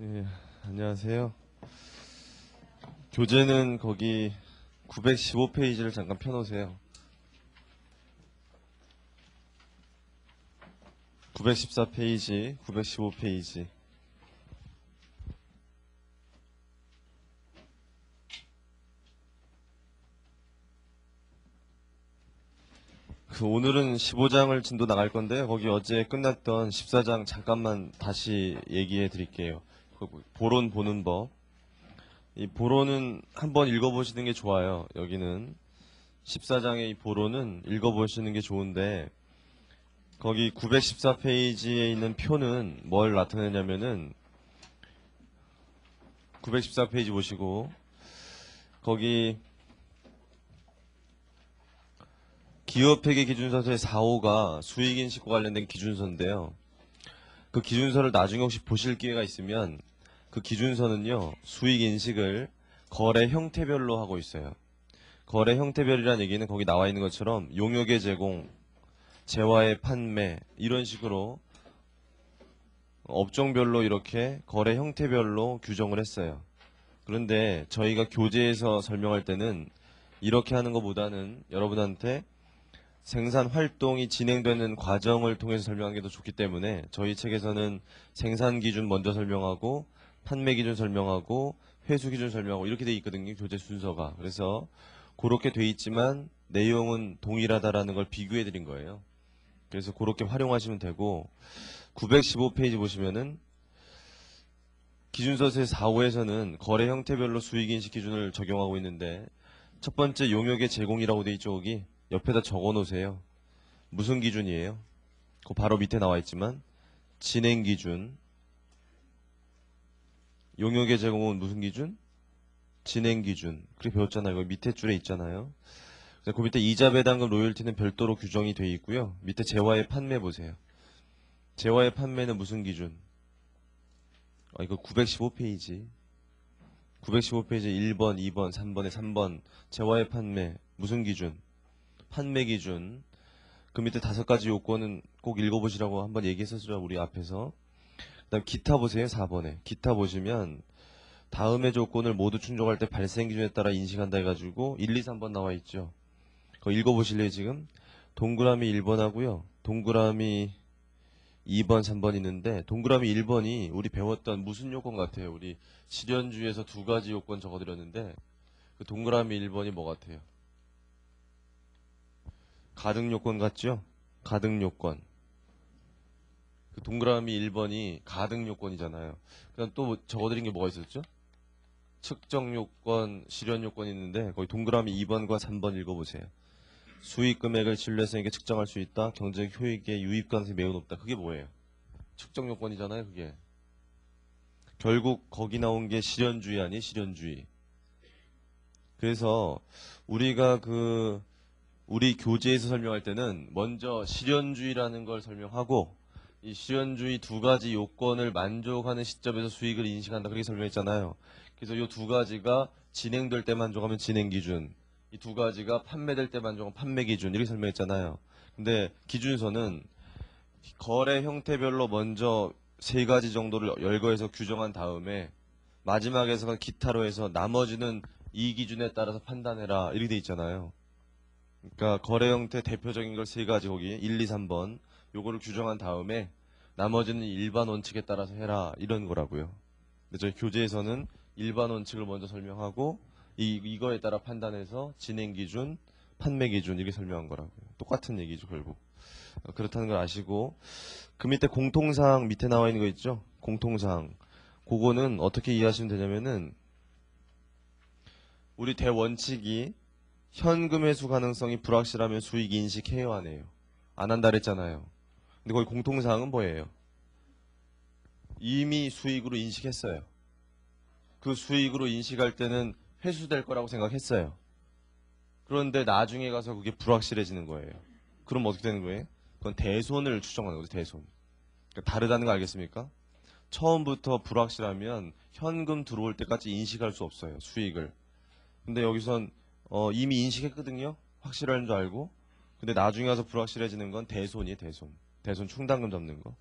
네, 안녕하세요. 교재는 거기 915페이지를 잠깐 펴놓으세요. 914페이지, 915페이지. 오늘은 15장을 진도 나갈 건데요. 거기 어제 끝났던 14장 잠깐만 다시 얘기해 드릴게요. 보론 보는 법. 이 보론은 한번 읽어보시는 게 좋아요. 여기는 14장의 이 보론은 읽어보시는 게 좋은데 거기 914페이지에 있는 표는 뭘 나타내냐면은 914페이지 보시고 거기 기업회계 기준서의 4호가 수익인식과 관련된 기준서인데요. 그 기준서를 나중에 혹시 보실 기회가 있으면 그 기준서는요, 수익인식을 거래 형태별로 하고 있어요. 거래 형태별이라는 얘기는 거기 나와 있는 것처럼 용역의 제공, 재화의 판매 이런 식으로 업종별로 이렇게 거래 형태별로 규정을 했어요. 그런데 저희가 교재에서 설명할 때는 이렇게 하는 것보다는 여러분한테 생산 활동이 진행되는 과정을 통해서 설명하는 게 더 좋기 때문에 저희 책에서는 생산 기준 먼저 설명하고 판매 기준 설명하고 회수 기준 설명하고 이렇게 돼 있거든요. 교재 순서가. 그래서 그렇게 돼 있지만 내용은 동일하다라는 걸 비교해 드린 거예요. 그래서 그렇게 활용하시면 되고 915페이지 보시면은 기준서의 4호에서는 거래 형태별로 수익인식 기준을 적용하고 있는데 첫 번째 용역의 제공이라고 돼 있죠. 여기 옆에다 적어 놓으세요. 무슨 기준이에요? 그 바로 밑에 나와 있지만 진행 기준. 용역의 제공은 무슨 기준? 진행 기준. 그렇게 배웠잖아요. 이거 밑에 줄에 있잖아요. 그래서 그 밑에 이자 배당금 로열티는 별도로 규정이 되어 있고요. 밑에 재화의 판매 보세요. 재화의 판매는 무슨 기준? 이거 915페이지. 915페이지 1번, 2번, 3번에 3번. 재화의 판매 무슨 기준? 판매 기준. 그 밑에 5가지 요건은 꼭 읽어보시라고 한번 얘기했었죠. 우리 앞에서. 그다음 기타 보세요. 4번에. 기타 보시면 다음의 조건을 모두 충족할 때 발생 기준에 따라 인식한다 해가지고 1, 2, 3번 나와 있죠. 그거 읽어보실래요 지금? 동그라미 1번 하고요. 동그라미 2번, 3번 있는데 동그라미 1번이 우리 배웠던 무슨 요건 같아요? 우리 실현주의에서 2가지 요건 적어드렸는데 그 동그라미 1번이 뭐 같아요? 가등 요건 같죠? 가등 요건. 그 동그라미 1번이 가등 요건이잖아요. 그다음 또 적어드린 게 뭐가 있었죠? 측정 요건, 실현 요건이 있는데 거기 동그라미 2번과 3번 읽어보세요. 수익 금액을 신뢰성 있게 측정할 수 있다. 경제적 효익의 유입 가능성이 매우 높다. 그게 뭐예요? 측정 요건이잖아요. 그게. 결국 거기 나온 게 실현주의 아니 실현주의. 그래서 우리가 우리 교재에서 설명할 때는 먼저 실현주의라는 걸 설명하고 이 실현주의 2가지 요건을 만족하는 시점에서 수익을 인식한다. 그렇게 설명했잖아요. 그래서 이 2가지가 진행될 때 만족하면 진행 기준, 이 2가지가 판매될 때 만족하면 판매 기준 이렇게 설명했잖아요. 근데 기준서는 거래 형태별로 먼저 3가지 정도를 열거해서 규정한 다음에 마지막에서 기타로 해서 나머지는 이 기준에 따라서 판단해라 이렇게 돼 있잖아요. 그러니까 거래 형태 대표적인 걸 3가지 거기 1, 2, 3번 요거를 규정한 다음에 나머지는 일반 원칙에 따라서 해라 이런 거라고요. 근데 저희 교재에서는 일반 원칙을 먼저 설명하고 이거에 따라 판단해서 진행 기준, 판매 기준 이렇게 설명한 거라고요. 똑같은 얘기죠 결국. 그렇다는 걸 아시고 그 밑에 공통사항 밑에 나와 있는 거 있죠? 공통사항. 그거는 어떻게 이해하시면 되냐면은 우리 대원칙이 현금 회수 가능성이 불확실하면 수익 인식해요 안 해요? 안 한다 그랬잖아요. 근데 거기 공통사항은 뭐예요? 이미 수익으로 인식했어요. 그 수익으로 인식할 때는 회수될 거라고 생각했어요. 그런데 나중에 가서 그게 불확실해지는 거예요. 그럼 어떻게 되는 거예요? 그건 대손을 추정하는 거죠, 대손. 그러니까 다르다는 거 알겠습니까? 처음부터 불확실하면 현금 들어올 때까지 인식할 수 없어요, 수익을. 근데 여기선 이미 인식했거든요? 확실한 줄 알고. 근데 나중에 가서 불확실해지는 건 대손이에요, 대손. 대손 충당금 잡는 거.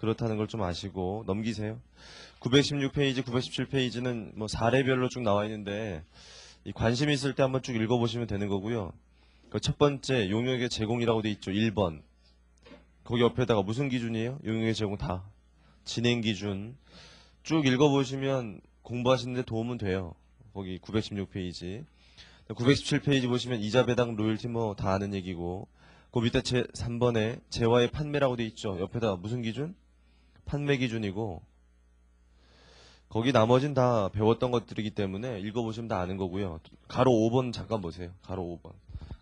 그렇다는 걸 좀 아시고 넘기세요. 916페이지, 917페이지는 뭐 사례별로 쭉 나와 있는데 이 관심 있을 때 한번 쭉 읽어보시면 되는 거고요. 그 첫 번째 용역의 제공이라고 돼 있죠. 1번. 거기 옆에다가 무슨 기준이에요? 용역의 제공 다. 진행 기준. 쭉 읽어보시면 공부하시는데 도움은 돼요. 거기 916페이지. 917페이지 보시면 이자 배당 로열티 뭐 다 아는 얘기고 그 밑에 3번에 재화의 판매라고 돼 있죠. 옆에다가 무슨 기준? 판매 기준이고 거기 나머진 다 배웠던 것들이기 때문에 읽어보시면 다 아는 거고요. 가로 5번 잠깐 보세요. 가로 5번.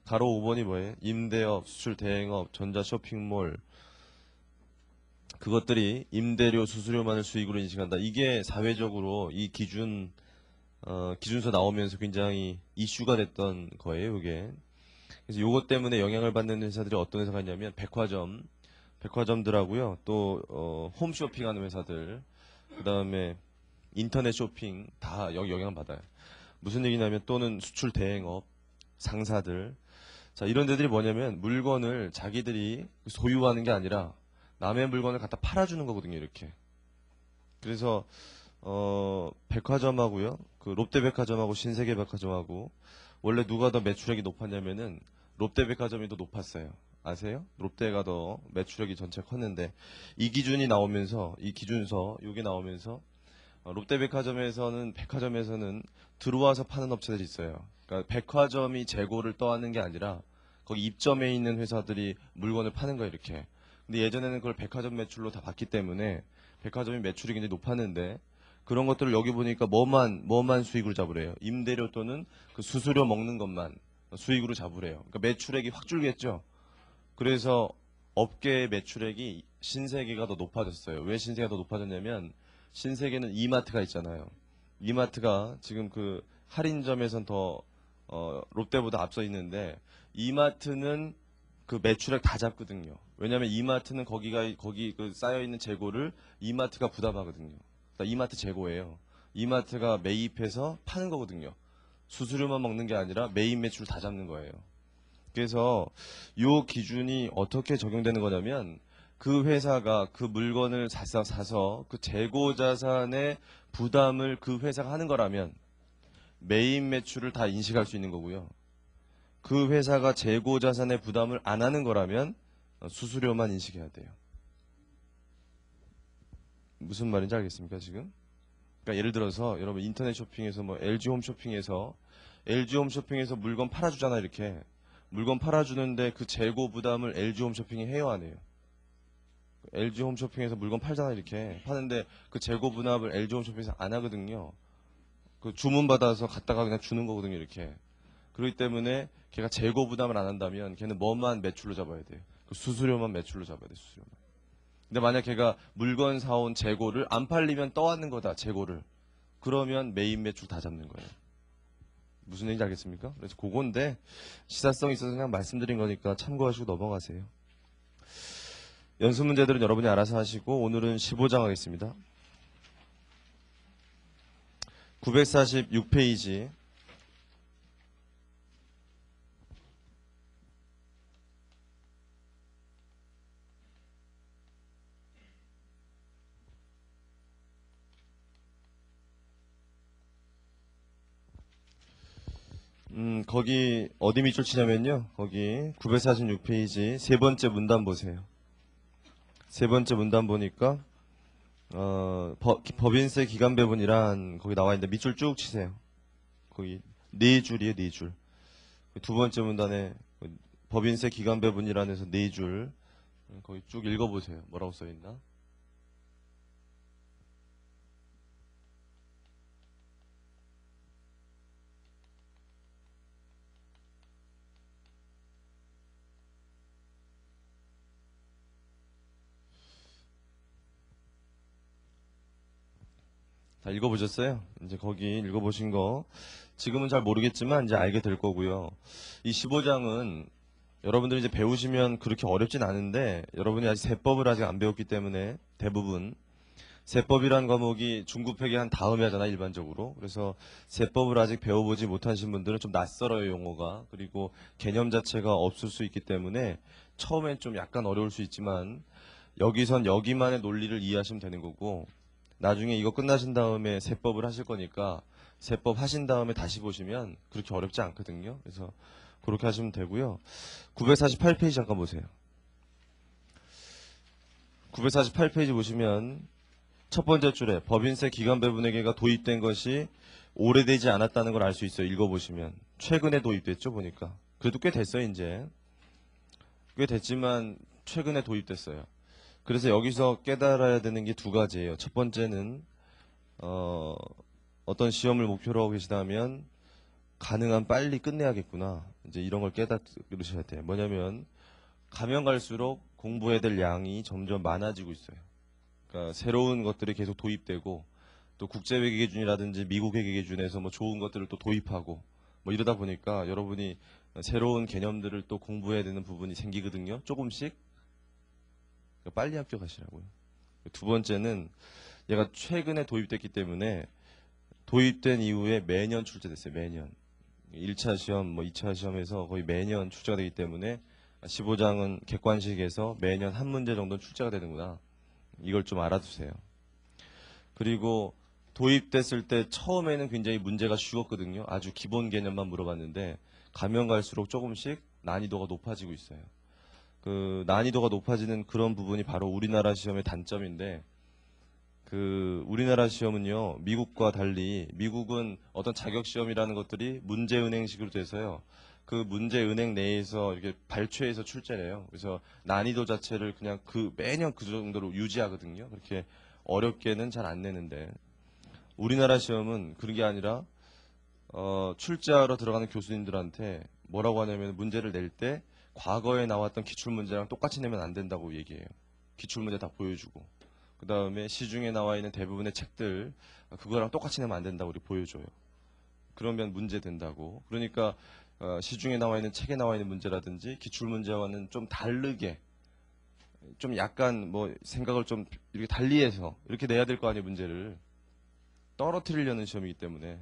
가로 5번이 뭐예요? 임대업, 수출 대행업, 전자 쇼핑몰 그것들이 임대료, 수수료만을 수익으로 인식한다. 이게 사회적으로 이 기준서 나오면서 굉장히 이슈가 됐던 거예요. 이게. 그래서 요것 때문에 영향을 받는 회사들이 어떤 회사가 있냐면 백화점들하고요. 또 홈쇼핑하는 회사들, 그 다음에 인터넷 쇼핑 다 여기 영향을 받아요. 무슨 얘기냐면 또는 수출 대행업, 상사들. 자, 이런 데들이 뭐냐면 물건을 자기들이 소유하는 게 아니라 남의 물건을 갖다 팔아주는 거거든요. 이렇게. 그래서 백화점하고요. 그 롯데백화점하고 신세계백화점하고 원래 누가 더 매출액이 높았냐면은 롯데백화점이 더 높았어요. 아세요? 롯데가 더 매출액이 전체 컸는데 이 기준이 나오면서 이 기준서 이게 나오면서 백화점에서는 들어와서 파는 업체들이 있어요. 그러니까 백화점이 재고를 떠안는 게 아니라 거기 입점해 있는 회사들이 물건을 파는 거예요. 이렇게. 근데 예전에는 그걸 백화점 매출로 다 봤기 때문에 백화점이 매출이 굉장히 높았는데 그런 것들을 여기 보니까 뭐만 수익으로 잡으래요. 임대료 또는 그 수수료 먹는 것만 수익으로 잡으래요. 그러니까 매출액이 확 줄겠죠. 그래서 업계의 매출액이 신세계가 더 높아졌어요. 왜 신세계가 더 높아졌냐면 신세계는 이마트가 있잖아요. 이마트가 지금 그 할인점에선 더 롯데보다 앞서 있는데 이마트는 그 매출액 다 잡거든요. 왜냐하면 이마트는 거기 그 쌓여 있는 재고를 이마트가 부담하거든요. 그러니까 이마트 재고예요. 이마트가 매입해서 파는 거거든요. 수수료만 먹는 게 아니라 메인 매출 다 잡는 거예요. 그래서 이 기준이 어떻게 적용되는 거냐면 그 회사가 그 물건을 사서 그 재고 자산의 부담을 그 회사가 하는 거라면 메인 매출을 다 인식할 수 있는 거고요. 그 회사가 재고 자산의 부담을 안 하는 거라면 수수료만 인식해야 돼요. 무슨 말인지 알겠습니까 지금? 그러니까 예를 들어서 여러분 인터넷 쇼핑에서 뭐 LG 홈쇼핑에서 물건 팔아주잖아 이렇게. 물건 팔아주는데 그 재고 부담을 LG 홈쇼핑이 해요 안 해요? LG 홈쇼핑에서 물건 팔잖아 이렇게 파는데 그 재고 부담을 LG 홈쇼핑에서 안 하거든요. 그 주문 받아서 갖다가 그냥 주는 거거든요 이렇게. 그렇기 때문에 걔가 재고 부담을 안 한다면 걔는 뭐만 매출로 잡아야 돼요. 그 수수료만 매출로 잡아야 돼 수수료만. 근데 만약 걔가 물건 사온 재고를 안 팔리면 떠안는 거다 재고를. 그러면 메인 매출 다 잡는 거예요. 무슨 얘기인지 알겠습니까? 그래서 그건데 시사성이 있어서 그냥 말씀드린 거니까 참고하시고 넘어가세요. 연습 문제들은 여러분이 알아서 하시고 오늘은 15장 하겠습니다. 946페이지. 거기 어디 밑줄 치냐면요. 거기 946페이지 세 번째 문단 보세요. 세 번째 문단 보니까 법인세 기간 배분이란 거기 나와 있는데 밑줄 쭉 치세요. 거기 네 줄이에요, 네 줄. 두 번째 문단에 법인세 기간 배분이란에서 네 줄. 거기 쭉 읽어보세요. 뭐라고 써 있나? 다 읽어보셨어요? 이제 거기 읽어보신 거 지금은 잘 모르겠지만 이제 알게 될 거고요. 이 15장은 여러분들이 이제 배우시면 그렇게 어렵진 않은데 여러분이 아직 세법을 아직 안 배웠기 때문에 대부분 세법이란 과목이 중급회계 한 다음에 하잖아 일반적으로. 그래서 세법을 아직 배워보지 못하신 분들은 좀 낯설어요 용어가. 그리고 개념 자체가 없을 수 있기 때문에 처음엔 좀 약간 어려울 수 있지만 여기선 여기만의 논리를 이해하시면 되는 거고, 나중에 이거 끝나신 다음에 세법을 하실 거니까 세법 하신 다음에 다시 보시면 그렇게 어렵지 않거든요. 그래서 그렇게 하시면 되고요. 948페이지 잠깐 보세요. 948페이지 보시면 첫 번째 줄에 법인세 기간배분회계가 도입된 것이 오래되지 않았다는 걸 알 수 있어요. 읽어보시면. 최근에 도입됐죠, 보니까. 그래도 꽤 됐어요, 이제. 꽤 됐지만 최근에 도입됐어요. 그래서 여기서 깨달아야 되는 게 두 가지예요. 첫 번째는 어떤 시험을 목표로 하고 계시다면 가능한 빨리 끝내야겠구나. 이제 이런 걸 깨달으셔야 돼요. 뭐냐면 가면 갈수록 공부해야 될 양이 점점 많아지고 있어요. 그러니까 새로운 것들이 계속 도입되고 또 국제회계 기준이라든지 미국 회계 기준에서 뭐 좋은 것들을 또 도입하고 뭐 이러다 보니까 여러분이 새로운 개념들을 또 공부해야 되는 부분이 생기거든요. 조금씩. 그러니까 빨리 합격하시라고요. 두 번째는 얘가 최근에 도입됐기 때문에 도입된 이후에 매년 출제됐어요. 매년. 1차 시험, 뭐 2차 시험에서 거의 매년 출제가 되기 때문에 15장은 객관식에서 매년 한 문제 정도는 출제가 되는구나. 이걸 좀 알아두세요. 그리고 도입됐을 때 처음에는 굉장히 문제가 쉬웠거든요. 아주 기본 개념만 물어봤는데 가면 갈수록 조금씩 난이도가 높아지고 있어요. 그 난이도가 높아지는 그런 부분이 바로 우리나라 시험의 단점인데 그 우리나라 시험은요 미국과 달리 미국은 어떤 자격 시험이라는 것들이 문제은행식으로 돼서요 그 문제은행 내에서 이렇게 발췌해서 출제를 해요. 그래서 난이도 자체를 그냥 그 매년 그 정도로 유지하거든요. 그렇게 어렵게는 잘 안 내는데 우리나라 시험은 그런 게 아니라 출제하러 들어가는 교수님들한테 뭐라고 하냐면 문제를 낼 때 과거에 나왔던 기출문제랑 똑같이 내면 안 된다고 얘기해요. 기출문제 다 보여주고 그 다음에 시중에 나와 있는 대부분의 책들 그거랑 똑같이 내면 안 된다고 우리 보여줘요. 그러면 문제 된다고. 그러니까 시중에 나와 있는 책에 나와 있는 문제라든지 기출문제와는 좀 다르게 좀 약간 뭐 생각을 좀 이렇게 달리해서 이렇게 내야 될 거 아니에요. 문제를 떨어뜨리려는 시험이기 때문에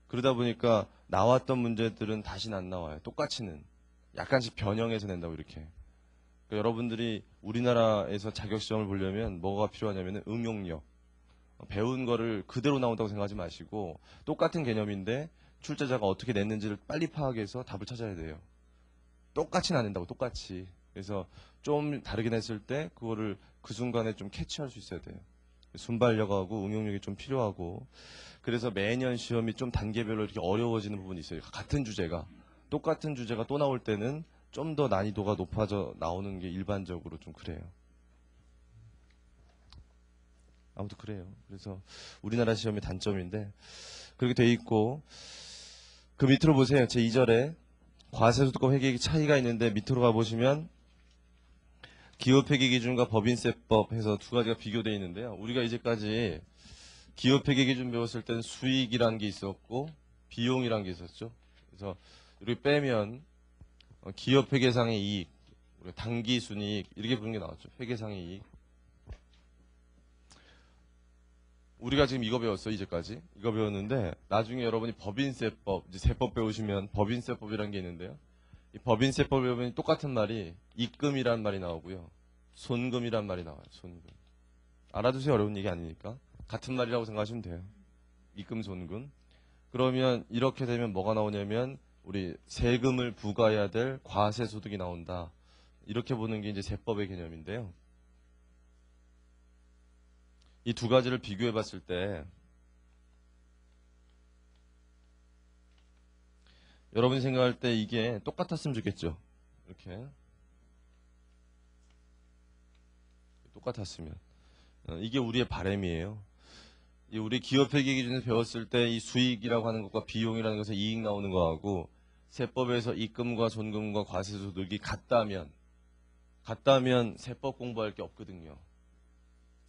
그러다 보니까 나왔던 문제들은 다시는 안 나와요. 똑같이는 약간씩 변형해서 낸다고 이렇게. 그러니까 여러분들이 우리나라에서 자격시험을 보려면 뭐가 필요하냐면 응용력. 배운 거를 그대로 나온다고 생각하지 마시고 똑같은 개념인데 출제자가 어떻게 냈는지를 빨리 파악해서 답을 찾아야 돼요. 똑같이는 안 된다고 똑같이. 그래서 좀 다르게 냈을 때 그거를 그 순간에 좀 캐치할 수 있어야 돼요. 순발력하고 응용력이 좀 필요하고 그래서 매년 시험이 좀 단계별로 이렇게 어려워지는 부분이 있어요. 같은 주제가 똑같은 주제가 또 나올 때는 좀 더 난이도가 높아져 나오는 게 일반적으로 좀 그래요. 아무튼 그래요. 그래서 우리나라 시험의 단점인데 그렇게 돼 있고 그 밑으로 보세요. 제 2절에 과세소득과 회계액 차이가 있는데 밑으로 가보시면 기업회계 기준과 법인세법 해서 두 가지가 비교되어 있는데요. 우리가 이제까지 기업회계 기준 배웠을 때는 수익이라는 게 있었고 비용이라는 게 있었죠. 그래서 이렇게 빼면 기업회계상의 이익, 당기순이익 이렇게 부르는 게 나왔죠. 회계상의 이익. 우리가 지금 이거 배웠어 이제까지 이거 배웠는데 나중에 여러분이 법인세법 이제 세법 배우시면 법인세법이라는 게 있는데요. 이 법인세법 배우면 똑같은 말이 입금이란 말이 나오고요. 손금이란 말이 나와요. 손금. 알아두세요. 어려운 얘기 아니니까. 같은 말이라고 생각하시면 돼요. 입금, 손금. 그러면 이렇게 되면 뭐가 나오냐면 우리 세금을 부과해야 될 과세소득이 나온다. 이렇게 보는 게 이제 세법의 개념인데요. 이 두 가지를 비교해 봤을 때 여러분이 생각할 때 이게 똑같았으면 좋겠죠. 이렇게 똑같았으면 이게 우리의 바람이에요. 우리 기업회계 기준에서 배웠을 때 이 수익이라고 하는 것과 비용이라는 것에 이익 나오는 거하고 세법에서 입금과 손금과 과세소득이 같다면 세법 공부할 게 없거든요.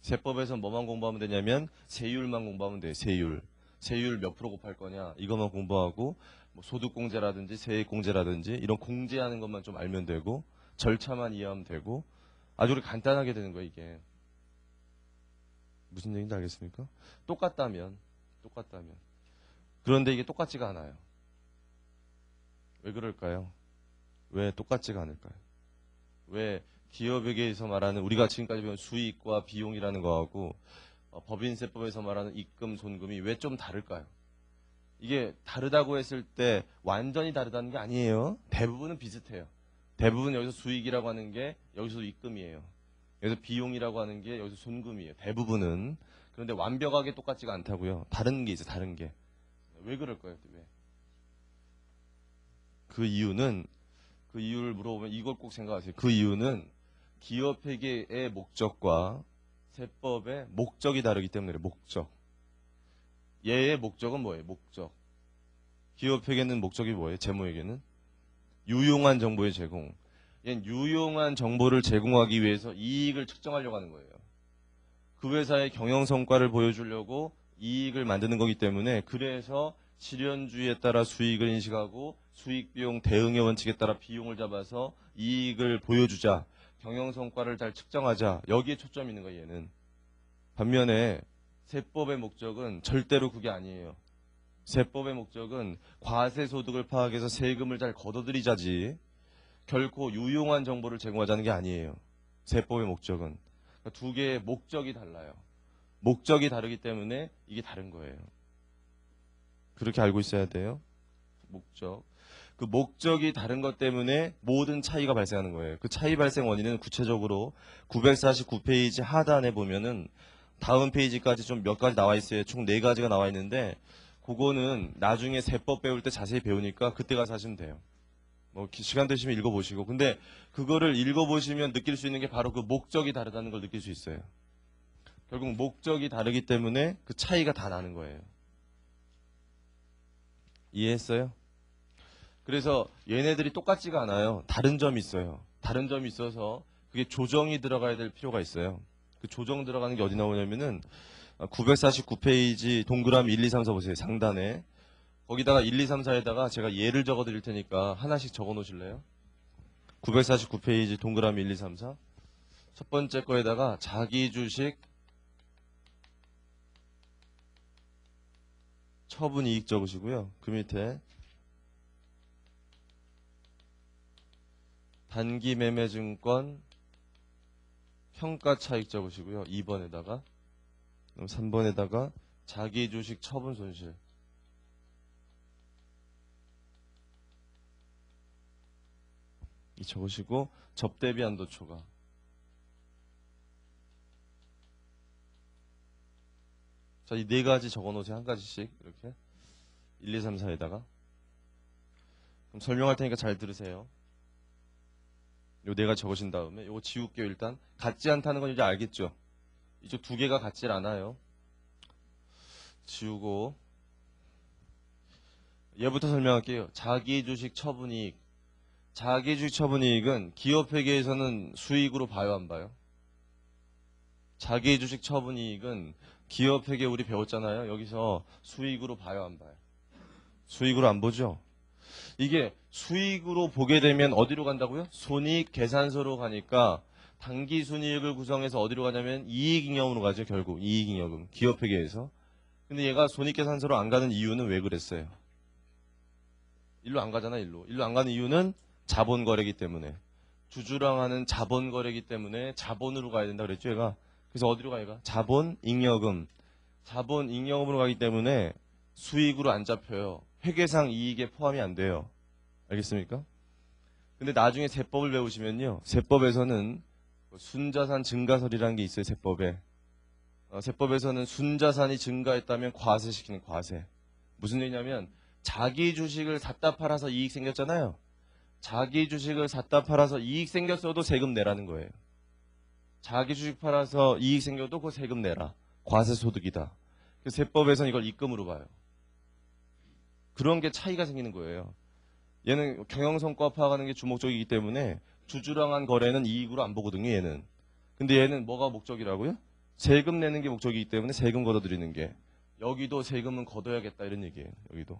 세법에서 뭐만 공부하면 되냐면 세율만 공부하면 돼요. 세율 몇 프로 곱할 거냐 이것만 공부하고 뭐 소득공제라든지 세액공제라든지 이런 공제하는 것만 좀 알면 되고 절차만 이해하면 되고 아주 간단하게 되는 거예요. 이게 무슨 얘기인지 알겠습니까? 똑같다면 그런데 이게 똑같지가 않아요. 왜 그럴까요? 왜 똑같지가 않을까요? 왜 기업에게서 말하는 우리가 지금까지 배운 수익과 비용이라는 거하고 법인세법에서 말하는 입금, 손금이 왜 좀 다를까요? 이게 다르다고 했을 때 완전히 다르다는 게 아니에요. 대부분은 비슷해요. 대부분 여기서 수익이라고 하는 게 여기서 입금이에요. 여기서 비용이라고 하는 게 여기서 손금이에요. 대부분은. 그런데 완벽하게 똑같지가 않다고요. 다른 게 있어요. 다른 게. 왜 그럴까요? 왜? 그 이유를 물어보면 이걸 꼭 생각하세요. 그 이유는 기업회계의 목적과 세법의 목적이 다르기 때문에 그래요. 목적. 얘의 목적은 뭐예요? 목적. 기업회계는 목적이 뭐예요? 재무회계는? 유용한 정보의 제공. 얘는 유용한 정보를 제공하기 위해서 이익을 측정하려고 하는 거예요. 그 회사의 경영 성과를 보여주려고 이익을 만드는 거기 때문에 그래서 실현주의에 따라 수익을 인식하고 수익 비용 대응의 원칙에 따라 비용을 잡아서 이익을 보여주자. 경영 성과를 잘 측정하자. 여기에 초점이 있는 거예요. 얘는. 반면에 세법의 목적은 절대로 그게 아니에요. 세법의 목적은 과세소득을 파악해서 세금을 잘 걷어들이자지 결코 유용한 정보를 제공하자는 게 아니에요. 세법의 목적은. 그러니까 두 개의 목적이 달라요. 목적이 다르기 때문에 이게 다른 거예요. 그렇게 알고 있어야 돼요. 목적. 그 목적이 다른 것 때문에 모든 차이가 발생하는 거예요. 그 차이 발생 원인은 구체적으로 949페이지 하단에 보면은 다음 페이지까지 좀 몇 가지 나와 있어요. 총 4가지가 나와 있는데 그거는 나중에 세법 배울 때 자세히 배우니까 그때 가서 하시면 돼요. 뭐 시간 되시면 읽어보시고. 근데 그거를 읽어보시면 느낄 수 있는 게 바로 그 목적이 다르다는 걸 느낄 수 있어요. 결국 목적이 다르기 때문에 그 차이가 다 나는 거예요. 이해했어요? 그래서 얘네들이 똑같지가 않아요. 다른 점이 있어요. 다른 점이 있어서 그게 조정이 들어가야 될 필요가 있어요. 그 조정 들어가는 게 어디 나오냐면은 949페이지 동그라미 1, 2, 3, 4 보세요. 상단에. 거기다가 1, 2, 3, 4에다가 제가 예를 적어 드릴 테니까 하나씩 적어 놓으실래요? 949페이지 동그라미 1, 2, 3, 4. 첫 번째 거에다가 자기 주식 처분 이익 적으시고요. 그 밑에 단기 매매 증권 평가 차익 적으시고요. 2번에다가 3번에다가 자기 주식 처분 손실 이 적으시고 접대비 한도 초과 자, 이 4가지 적어 놓으세요. 한 가지씩 이렇게 1, 2, 3, 4에다가 그럼 설명할 테니까 잘 들으세요. 요 4가지 적으신 다음에 요거 지울게요. 일단 같지 않다는 건 이제 알겠죠? 이쪽 2개가 같질 않아요. 지우고 얘부터 설명할게요. 자기주식 처분이익. 자기주식 처분이익은 기업회계에서는 수익으로 봐요, 안 봐요? 자기주식 처분이익은 기업회계 우리 배웠잖아요. 여기서 수익으로 봐요, 안 봐요? 수익으로 안 보죠? 이게 수익으로 보게 되면 어디로 간다고요? 손익 계산서로 가니까 단기 순이익을 구성해서 어디로 가냐면 이익잉여금으로 가죠. 결국 이익잉여금 기업회계에서. 근데 얘가 손익계산서로 안 가는 이유는 왜 그랬어요? 일로 안 가잖아. 일로 안 가는 이유는 자본거래이기 때문에. 주주랑 하는 자본거래이기 때문에 자본으로 가야 된다 그랬죠. 얘가. 그래서 어디로 가 얘가? 자본잉여금. 자본잉여금으로 가기 때문에 수익으로 안 잡혀요. 회계상 이익에 포함이 안 돼요. 알겠습니까? 근데 나중에 세법을 배우시면요. 세법에서는 순자산 증가설이라는 게 있어요. 세법에. 세법에서는 순자산이 증가했다면 과세시키는 과세. 무슨 얘기냐면 자기 주식을 샀다 팔아서 이익 생겼잖아요. 자기 주식을 샀다 팔아서 이익 생겼어도 세금 내라는 거예요. 자기 주식 팔아서 이익 생겨도 그거 세금 내라. 과세소득이다. 그 세법에서는 이걸 입금으로 봐요. 그런 게 차이가 생기는 거예요. 얘는 경영성과 파악하는 게 주목적이기 때문에 주주랑 한 거래는 이익으로 안 보거든요. 얘는. 근데 얘는 뭐가 목적이라고요? 세금 내는 게 목적이기 때문에 세금 걷어들이는 게. 여기도 세금은 걷어야겠다 이런 얘기예요. 여기도.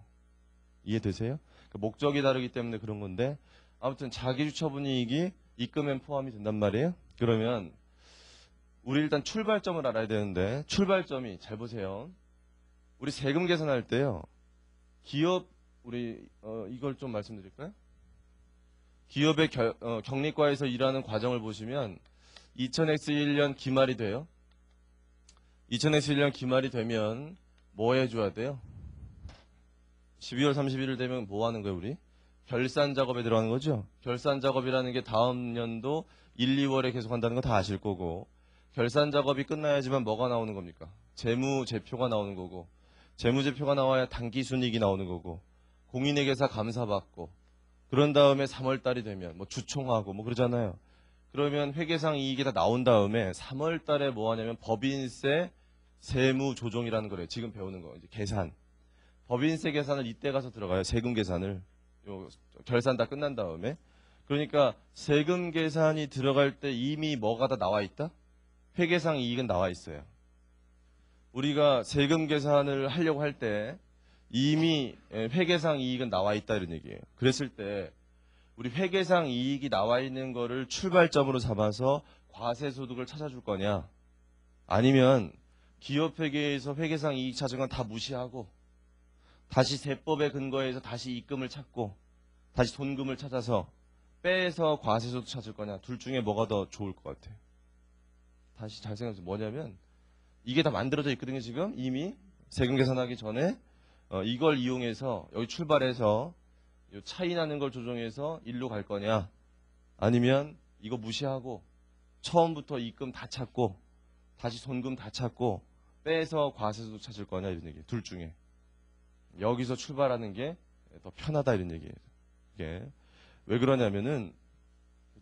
이해되세요? 그러니까 목적이 다르기 때문에 그런 건데 아무튼 자기주처분이익이 입금엔 포함이 된단 말이에요. 그러면 우리 일단 출발점을 알아야 되는데 출발점이 잘 보세요. 우리 세금 계산할 때요. 기업 우리 이걸 좀 말씀드릴까요? 기업의 격리과에서 일하는 과정을 보시면 2000X1년 기말이 돼요. 2000X1년 기말이 되면 뭐 해줘야 돼요? 12월 31일 되면 뭐 하는 거예요, 우리? 결산 작업에 들어가는 거죠? 결산 작업이라는 게 다음 년도 1, 2월에 계속 한다는 거 다 아실 거고, 결산 작업이 끝나야지만 뭐가 나오는 겁니까? 재무제표가 나오는 거고, 재무제표가 나와야 당기순이익이 나오는 거고, 공인회계사 감사받고, 그런 다음에 3월 달이 되면 뭐 주총하고 뭐 그러잖아요. 그러면 회계상 이익이 다 나온 다음에 3월 달에 뭐 하냐면 법인세 세무조정이라는 거래요. 지금 배우는 거, 이제 계산. 법인세 계산을 이때 가서 들어가요. 세금 계산을. 요 결산 다 끝난 다음에. 그러니까 세금 계산이 들어갈 때 이미 뭐가 다 나와 있다? 회계상 이익은 나와 있어요. 우리가 세금 계산을 하려고 할 때 이미 회계상 이익은 나와 있다 이런 얘기예요. 그랬을 때 우리 회계상 이익이 나와 있는 거를 출발점으로 삼아서 과세소득을 찾아줄 거냐, 아니면 기업회계에서 회계상 이익 찾은 건 다 무시하고 다시 세법에 근거해서 다시 입금을 찾고 다시 돈금을 찾아서 빼서 과세소득 찾을 거냐, 둘 중에 뭐가 더 좋을 것 같아요? 다시 잘 생각해보세요. 뭐냐면 이게 다 만들어져 있거든요. 지금 이미 세금 계산하기 전에 이걸 이용해서 여기 출발해서 요 차이 나는 걸 조정해서 일로 갈 거냐, 아니면 이거 무시하고 처음부터 입금 다 찾고 다시 손금 다 찾고 빼서 과세소득 찾을 거냐 이런 얘기예요. 둘 중에 여기서 출발하는 게 더 편하다 이런 얘기예요. 이게 왜 그러냐면은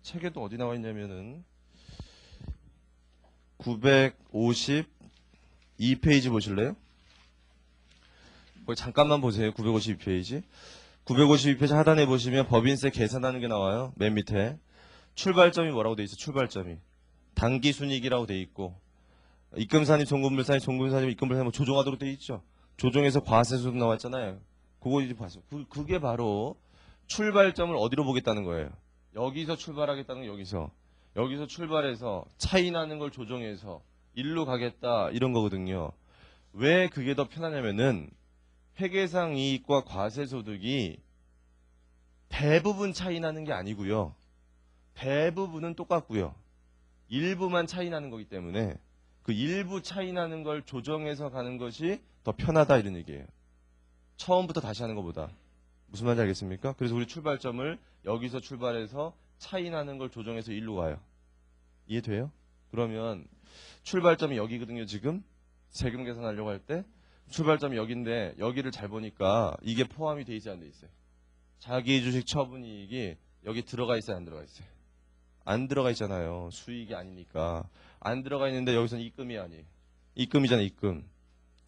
책에도 어디 나와 있냐면은 952페이지 보실래요? 거기 잠깐만 보세요. 952페이지. 952페이지 하단에 보시면 법인세 계산하는 게 나와요. 맨 밑에. 출발점이 뭐라고 돼 있어? 출발점이. 당기순이익이라고 돼 있고, 입금산입, 송금불산입, 송금산입, 입금불산입 뭐 조정하도록 돼 있죠. 조정해서 과세소득 나왔잖아요. 그거 이제 봤어요. 그게 바로 출발점을 어디로 보겠다는 거예요. 여기서 출발하겠다는 거, 여기서 출발해서 차이 나는 걸 조정해서 일로 가겠다 이런 거거든요. 왜 그게 더 편하냐면은 회계상 이익과 과세소득이 대부분 차이 나는 게 아니고요. 대부분은 똑같고요. 일부만 차이 나는 거기 때문에 그 일부 차이 나는 걸 조정해서 가는 것이 더 편하다 이런 얘기예요. 처음부터 다시 하는 것보다. 무슨 말인지 알겠습니까? 그래서 우리 출발점을 여기서 출발해서 차이 나는 걸 조정해서 일로 가요. 이해돼요? 그러면 출발점이 여기거든요. 지금 세금 계산하려고 할 때 출발점이 여기인데 여기를 잘 보니까 이게 포함이 돼 있어야 안 돼 있어요. 자기주식 처분이익이 여기 들어가 있어야 안 들어가 있어요. 안 들어가 있잖아요. 수익이 아니니까. 안 들어가 있는데 여기서는 입금이 아니에요. 입금이잖아요. 입금.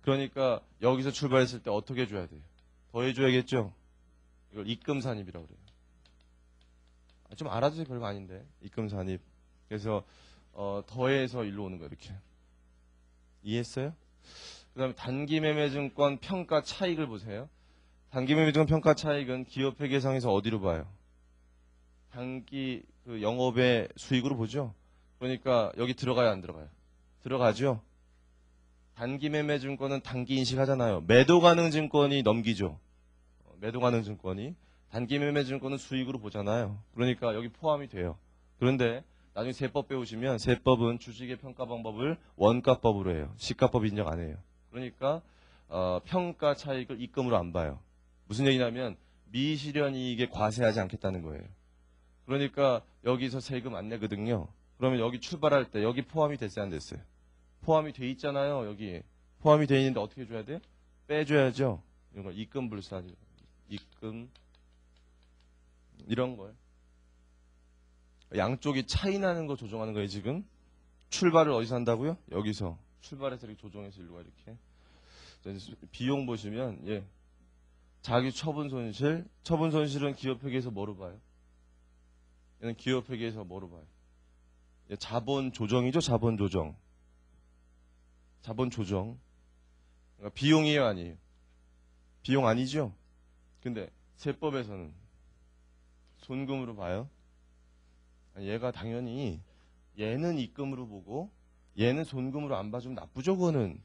그러니까 여기서 출발했을 때 어떻게 해줘야 돼요? 더 해줘야겠죠? 이걸 입금산입이라고 그래요. 좀 알아두세요. 별거 아닌데. 입금산입. 그래서 더해서 일로 오는 거예요. 이렇게. 이해했어요? 그 다음에 단기매매증권 평가 차익을 보세요. 단기매매증권 평가 차익은 기업회계상에서 어디로 봐요? 단기 그 영업의 수익으로 보죠. 그러니까 여기 들어가요, 안 들어가요? 들어가죠. 단기매매증권은 단기 인식하잖아요. 매도가능증권이 넘기죠. 매도가능증권이. 단기매매증권은 수익으로 보잖아요. 그러니까 여기 포함이 돼요. 그런데 나중에 세법 배우시면 세법은 주식의 평가 방법을 원가법으로 해요. 시가법 인정 안 해요. 그러니까 평가 차익을 입금으로 안 봐요. 무슨 얘기냐면 미실현이익에 과세하지 않겠다는 거예요. 그러니까 여기서 세금 안 내거든요. 그러면 여기 출발할 때 여기 포함이 됐어요, 안 됐어요? 포함이 돼 있잖아요. 여기 포함이 돼 있는데 어떻게 해줘야 돼요? 빼줘야죠. 이런 거 입금불산, 입금 이런 거예요. 양쪽이 차이 나는 거 조정하는 거예요. 지금 출발을 어디서 한다고요? 여기서 출발해서 이렇게 조정해서 일로 가 이렇게. 비용 보시면 자기 처분 손실, 처분 손실은 기업회계에서 뭐로 봐요? 얘는 기업회계에서 뭐로 봐요? 자본 조정이죠. 자본 조정. 자본 조정. 그러니까 비용이에요, 아니에요? 비용 아니죠? 근데 세법에서는 손금으로 봐요. 얘가 당연히 얘는 입금으로 보고 얘는 손금으로 안 봐주면 나쁘죠. 그거는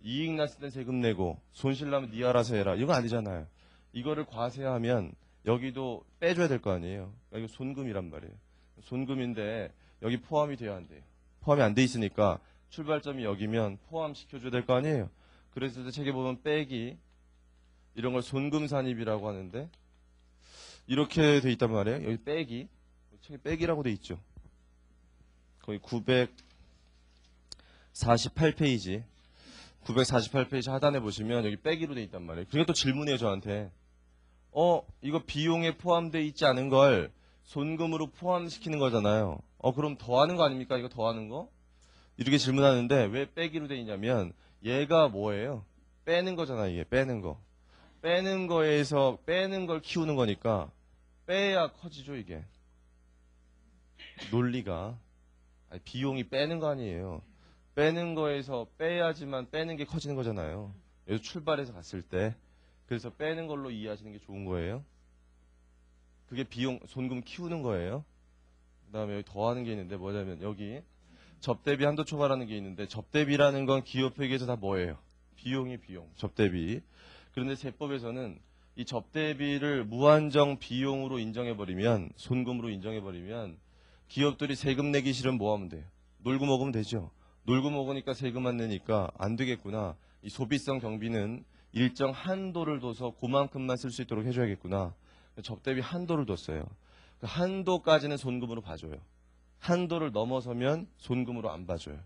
이익 났을 땐 세금 내고 손실 나면 네 알아서 해라. 이거 아니잖아요. 이거를 과세하면 여기도 빼줘야 될 거 아니에요. 이거 손금이란 말이에요. 손금인데 여기 포함이 돼야 한대요. 포함이 안 돼 있으니까 출발점이 여기면 포함시켜줘야 될 거 아니에요. 그래서 책에 보면 빼기 이런 걸 손금산입이라고 하는데 이렇게 돼 있단 말이에요. 여기 빼기 책에 빼기라고 돼 있죠. 거의 948페이지 948페이지 하단에 보시면 여기 빼기로 돼 있단 말이에요. 그게 또 질문이에요 저한테. 이거 비용에 포함되어 있지 않은 걸 손금으로 포함시키는 거잖아요. 그럼 더하는 거 아닙니까? 이거 더하는 거? 이렇게 질문하는데 왜 빼기로 돼 있냐면 얘가 뭐예요? 빼는 거잖아요. 이게 빼는 거. 빼는 거에서 빼는 걸 키우는 거니까 빼야 커지죠 이게. 논리가. 아니, 비용이 빼는 거 아니에요. 빼는 거에서 빼야지만 빼는 게 커지는 거잖아요. 여기서 출발해서 갔을 때. 그래서 빼는 걸로 이해하시는 게 좋은 거예요. 그게 비용, 손금 키우는 거예요. 그 다음에 여기 더하는 게 있는데 뭐냐면 여기 접대비 한도 초과라는 게 있는데 접대비라는 건 기업회계에서 다 뭐예요? 비용이 비용, 접대비. 그런데 세법에서는 이 접대비를 무한정 비용으로 인정해버리면 손금으로 인정해버리면 기업들이 세금 내기 싫으면 뭐 하면 돼요? 놀고 먹으면 되죠. 놀고 먹으니까 세금 안 내니까 안 되겠구나. 이 소비성 경비는 일정 한도를 둬서 그만큼만 쓸 수 있도록 해줘야겠구나. 접대비 한도를 뒀어요. 그 한도까지는 손금으로 봐줘요. 한도를 넘어서면 손금으로 안 봐줘요.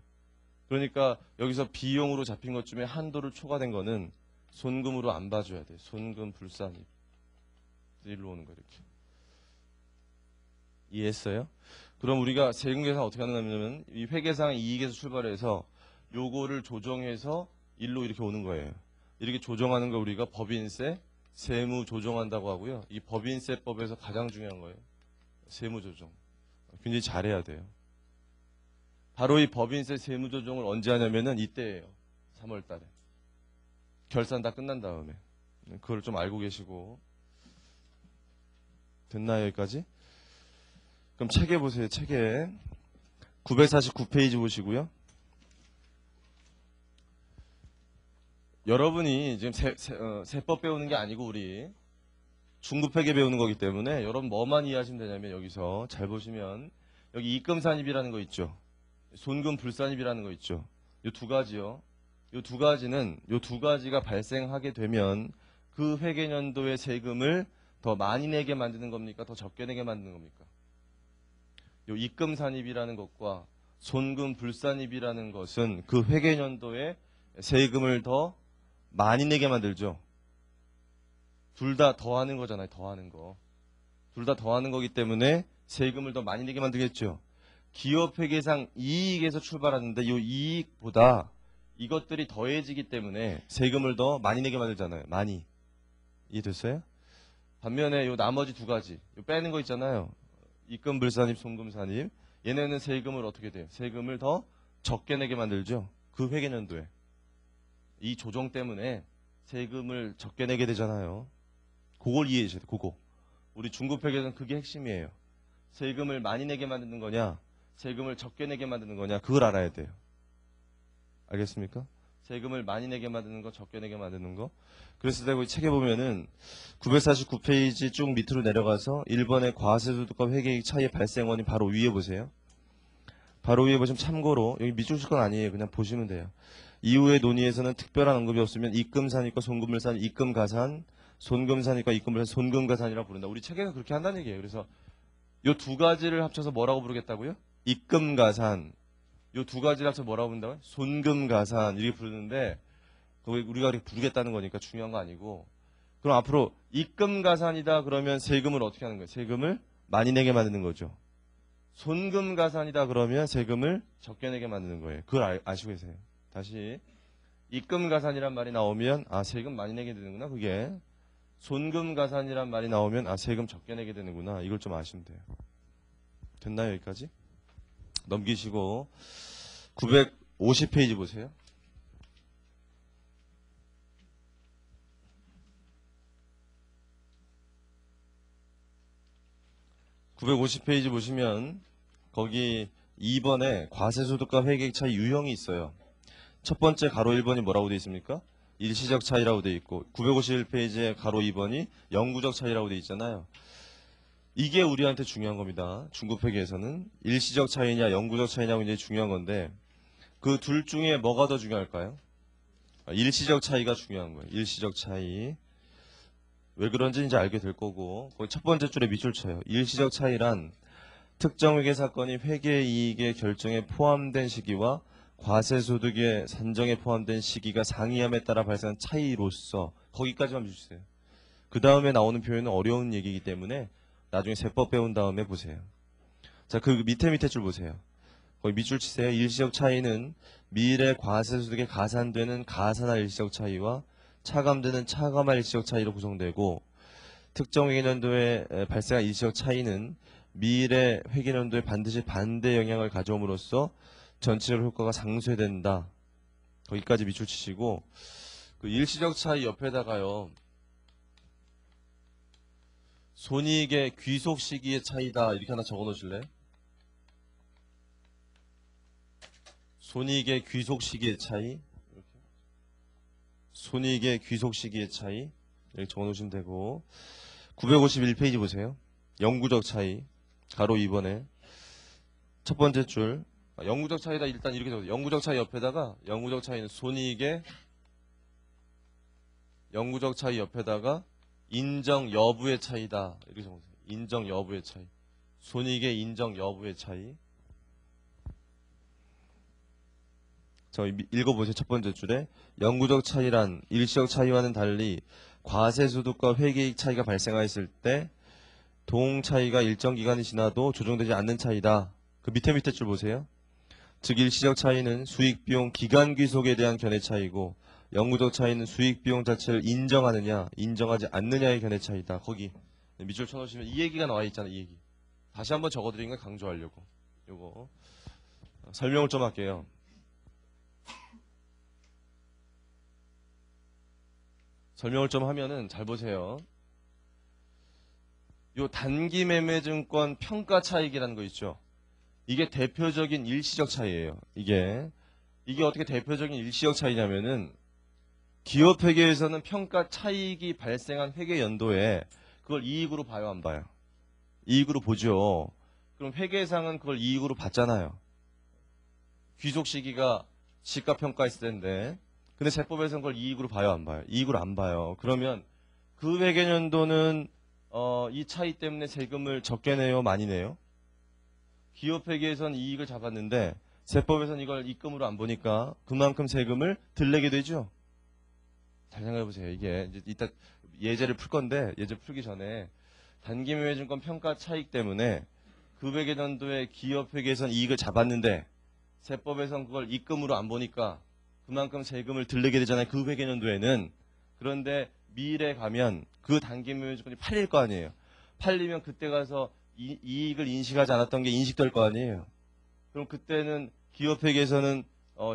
그러니까 여기서 비용으로 잡힌 것 중에 한도를 초과된 거는 손금으로 안 봐줘야 돼요. 손금 불산입. 일로 오는 거 이렇게. 이해했어요? 그럼 우리가 세금 계산 어떻게 하느냐면 이 회계상 이익에서 출발해서 요거를 조정해서 일로 이렇게 오는 거예요. 이렇게 조정하는 거 우리가 법인세, 세무 조정한다고 하고요. 이 법인세법에서 가장 중요한 거예요. 세무 조정. 굉장히 잘해야 돼요. 바로 이 법인세 세무 조정을 언제 하냐면은 이때예요. 3월 달에. 결산 다 끝난 다음에. 그걸 좀 알고 계시고. 됐나요, 여기까지? 그럼 책에 보세요. 책에 949페이지 보시고요. 여러분이 지금 세법 배우는 게 아니고 우리 중급회계 배우는 거기 때문에 여러분 뭐만 이해하시면 되냐면 여기서 잘 보시면 여기 입금산입이라는 거 있죠. 손금 불산입이라는 거 있죠. 이 두 가지요. 이 두 가지는 이 두 가지가 발생하게 되면 그 회계년도의 세금을 더 많이 내게 만드는 겁니까? 더 적게 내게 만드는 겁니까? 이 입금산입이라는 것과 손금 불산입이라는 것은 그 회계년도에 세금을 더 많이 내게 만들죠. 둘 다 더하는 거잖아요. 더하는 거. 둘 다 더하는 거기 때문에 세금을 더 많이 내게 만들겠죠. 기업회계상 이익에서 출발하는데 이 이익보다 이것들이 더해지기 때문에 세금을 더 많이 내게 만들잖아요. 많이. 이해됐어요? 반면에 이 나머지 두 가지. 이 빼는 거 있잖아요. 입금불산입, 손금산입. 얘네는 세금을 어떻게 돼요? 세금을 더 적게 내게 만들죠. 그 회계년도에. 이 조정 때문에 세금을 적게 내게 되잖아요. 그걸 이해해 주셔야 돼요. 그거. 우리 중급회계는 그게 핵심이에요. 세금을 많이 내게 만드는 거냐, 세금을 적게 내게 만드는 거냐, 그걸 알아야 돼요. 알겠습니까? 세금을 많이 내게 만드는 거, 적게 내게 만드는 거. 그래서 내가 책에 보면은 949페이지 쭉 밑으로 내려가서 1번의 과세소득과 회계이익 차이의 발생 원인 바로 위에 보세요. 바로 위에 보시면 참고로 여기 밑줄 건 아니에요. 그냥 보시면 돼요. 이후의 논의에서는 특별한 언급이 없으면 입금산입과 손금불산, 입금가산, 손금산입과 입금불산, 손금가산이라고 부른다. 우리 책에서 그렇게 한다는 얘기예요. 그래서 이 두 가지를 합쳐서 뭐라고 부르겠다고요? 입금가산. 이 두 가지를 합쳐서 뭐라고 부른다고요? 손금가산 이렇게 부르는데 우리가 그렇게 부르겠다는 거니까 중요한 거 아니고. 그럼 앞으로 입금가산이다 그러면 세금을 어떻게 하는 거예요? 세금을 많이 내게 만드는 거죠. 손금가산이다 그러면 세금을 적게 내게 만드는 거예요. 그걸 아시고 계세요. 다시 입금가산이란 말이 나오면 세금 많이 내게 되는구나. 그게 손금가산이란 말이 나오면 세금 적게 내게 되는구나. 이걸 좀 아시면 돼요. 됐나요? 여기까지? 넘기시고 950페이지 보세요. (950페이지) 보시면 거기 2번에 과세소득과 회계이익 차이 유형이 있어요. 첫 번째 가로 1번이 뭐라고 되어 있습니까? 일시적 차이라고 돼 있고 951페이지에 가로 2번이 영구적 차이라고 돼 있잖아요. 이게 우리한테 중요한 겁니다. 중급회계에서는 일시적 차이냐 영구적 차이냐가 굉장히 중요한 건데 그 둘 중에 뭐가 더 중요할까요? 일시적 차이가 중요한 거예요. 일시적 차이. 왜 그런지 이제 알게 될 거고 거기 첫 번째 줄에 밑줄 쳐요. 일시적 차이란 특정 회계 사건이 회계 이익의 결정에 포함된 시기와 과세소득의 산정에 포함된 시기가 상이함에 따라 발생한 차이로서 거기까지만 주세요. 그 다음에 나오는 표현은 어려운 얘기이기 때문에 나중에 세법 배운 다음에 보세요. 자, 그 밑에 줄 보세요. 거기 밑줄 치세요. 일시적 차이는 미래 과세소득에 가산되는 가산할 일시적 차이와 차감되는 차감할 일시적 차이로 구성되고 특정 회계년도에 발생한 일시적 차이는 미래 회계년도에 반드시 반대 영향을 가져옴으로써 전체적 효과가 상쇄된다. 거기까지 밑줄 치시고 그 일시적 차이 옆에다가요. 손익의 귀속 시기의 차이다. 이렇게 하나 적어 놓으실래요? 손익의 귀속 시기의 차이. 이렇게. 손익의 귀속 시기의 차이. 이렇게 적어 놓으시면 되고 951페이지 보세요. 영구적 차이. 가로 2번에 첫 번째 줄 영구적 차이다. 일단 이렇게 적어요. 영구적 차이 옆에다가 영구적 차이는 손익의 영구적 차이 옆에다가 인정 여부의 차이다. 이렇게 적어주세요. 인정 여부의 차이. 손익의 인정 여부의 차이. 자, 읽어보세요. 첫 번째 줄에 영구적 차이란 일시적 차이와는 달리 과세소득과 회계이익 차이가 발생하였을 때 동 차이가 일정 기간이 지나도 조정되지 않는 차이다. 그 밑에 줄 보세요. 즉 일시적 차이는 수익비용 기간 귀속에 대한 견해 차이고 영구적 차이는 수익비용 자체를 인정하느냐 인정하지 않느냐의 견해 차이다. 거기 밑줄 쳐놓으시면 이 얘기가 나와 있잖아요. 이 얘기. 다시 한번 적어드린 걸 강조하려고. 요거 설명을 좀 할게요. 설명을 좀 하면은 잘 보세요. 요 단기 매매 증권 평가 차익이라는 거 있죠. 이게 대표적인 일시적 차이예요. 이게 어떻게 대표적인 일시적 차이냐면은 기업 회계에서는 평가 차익이 발생한 회계 연도에 그걸 이익으로 봐요, 안 봐요? 이익으로 보죠. 그럼 회계상은 그걸 이익으로 봤잖아요. 귀속 시기가 시가평가했을 텐데. 근데 세법에서는 그걸 이익으로 봐요, 안 봐요? 이익으로 안 봐요. 그러면 그 회계연도는 이 차이 때문에 세금을 적게 내요, 많이 내요? 기업 회계에서는 이익을 잡았는데 세법에서는 이걸 입금으로 안 보니까 그만큼 세금을 덜 내게 되죠. 잘 생각해 보세요. 이게 이제 이따 예제를 풀 건데 예제 풀기 전에 단기 매매증권 평가 차익 때문에 그 회계연도에 기업 회계에서는 이익을 잡았는데 세법에서는 그걸 입금으로 안 보니까 그만큼 세금을 덜 내게 되잖아요. 그 회계연도에는. 그런데 미래 가면 그 단기 매매증권이 팔릴 거 아니에요. 팔리면 그때 가서 이익을 인식하지 않았던 게 인식될 거 아니에요. 그럼 그때는 기업 회계에서는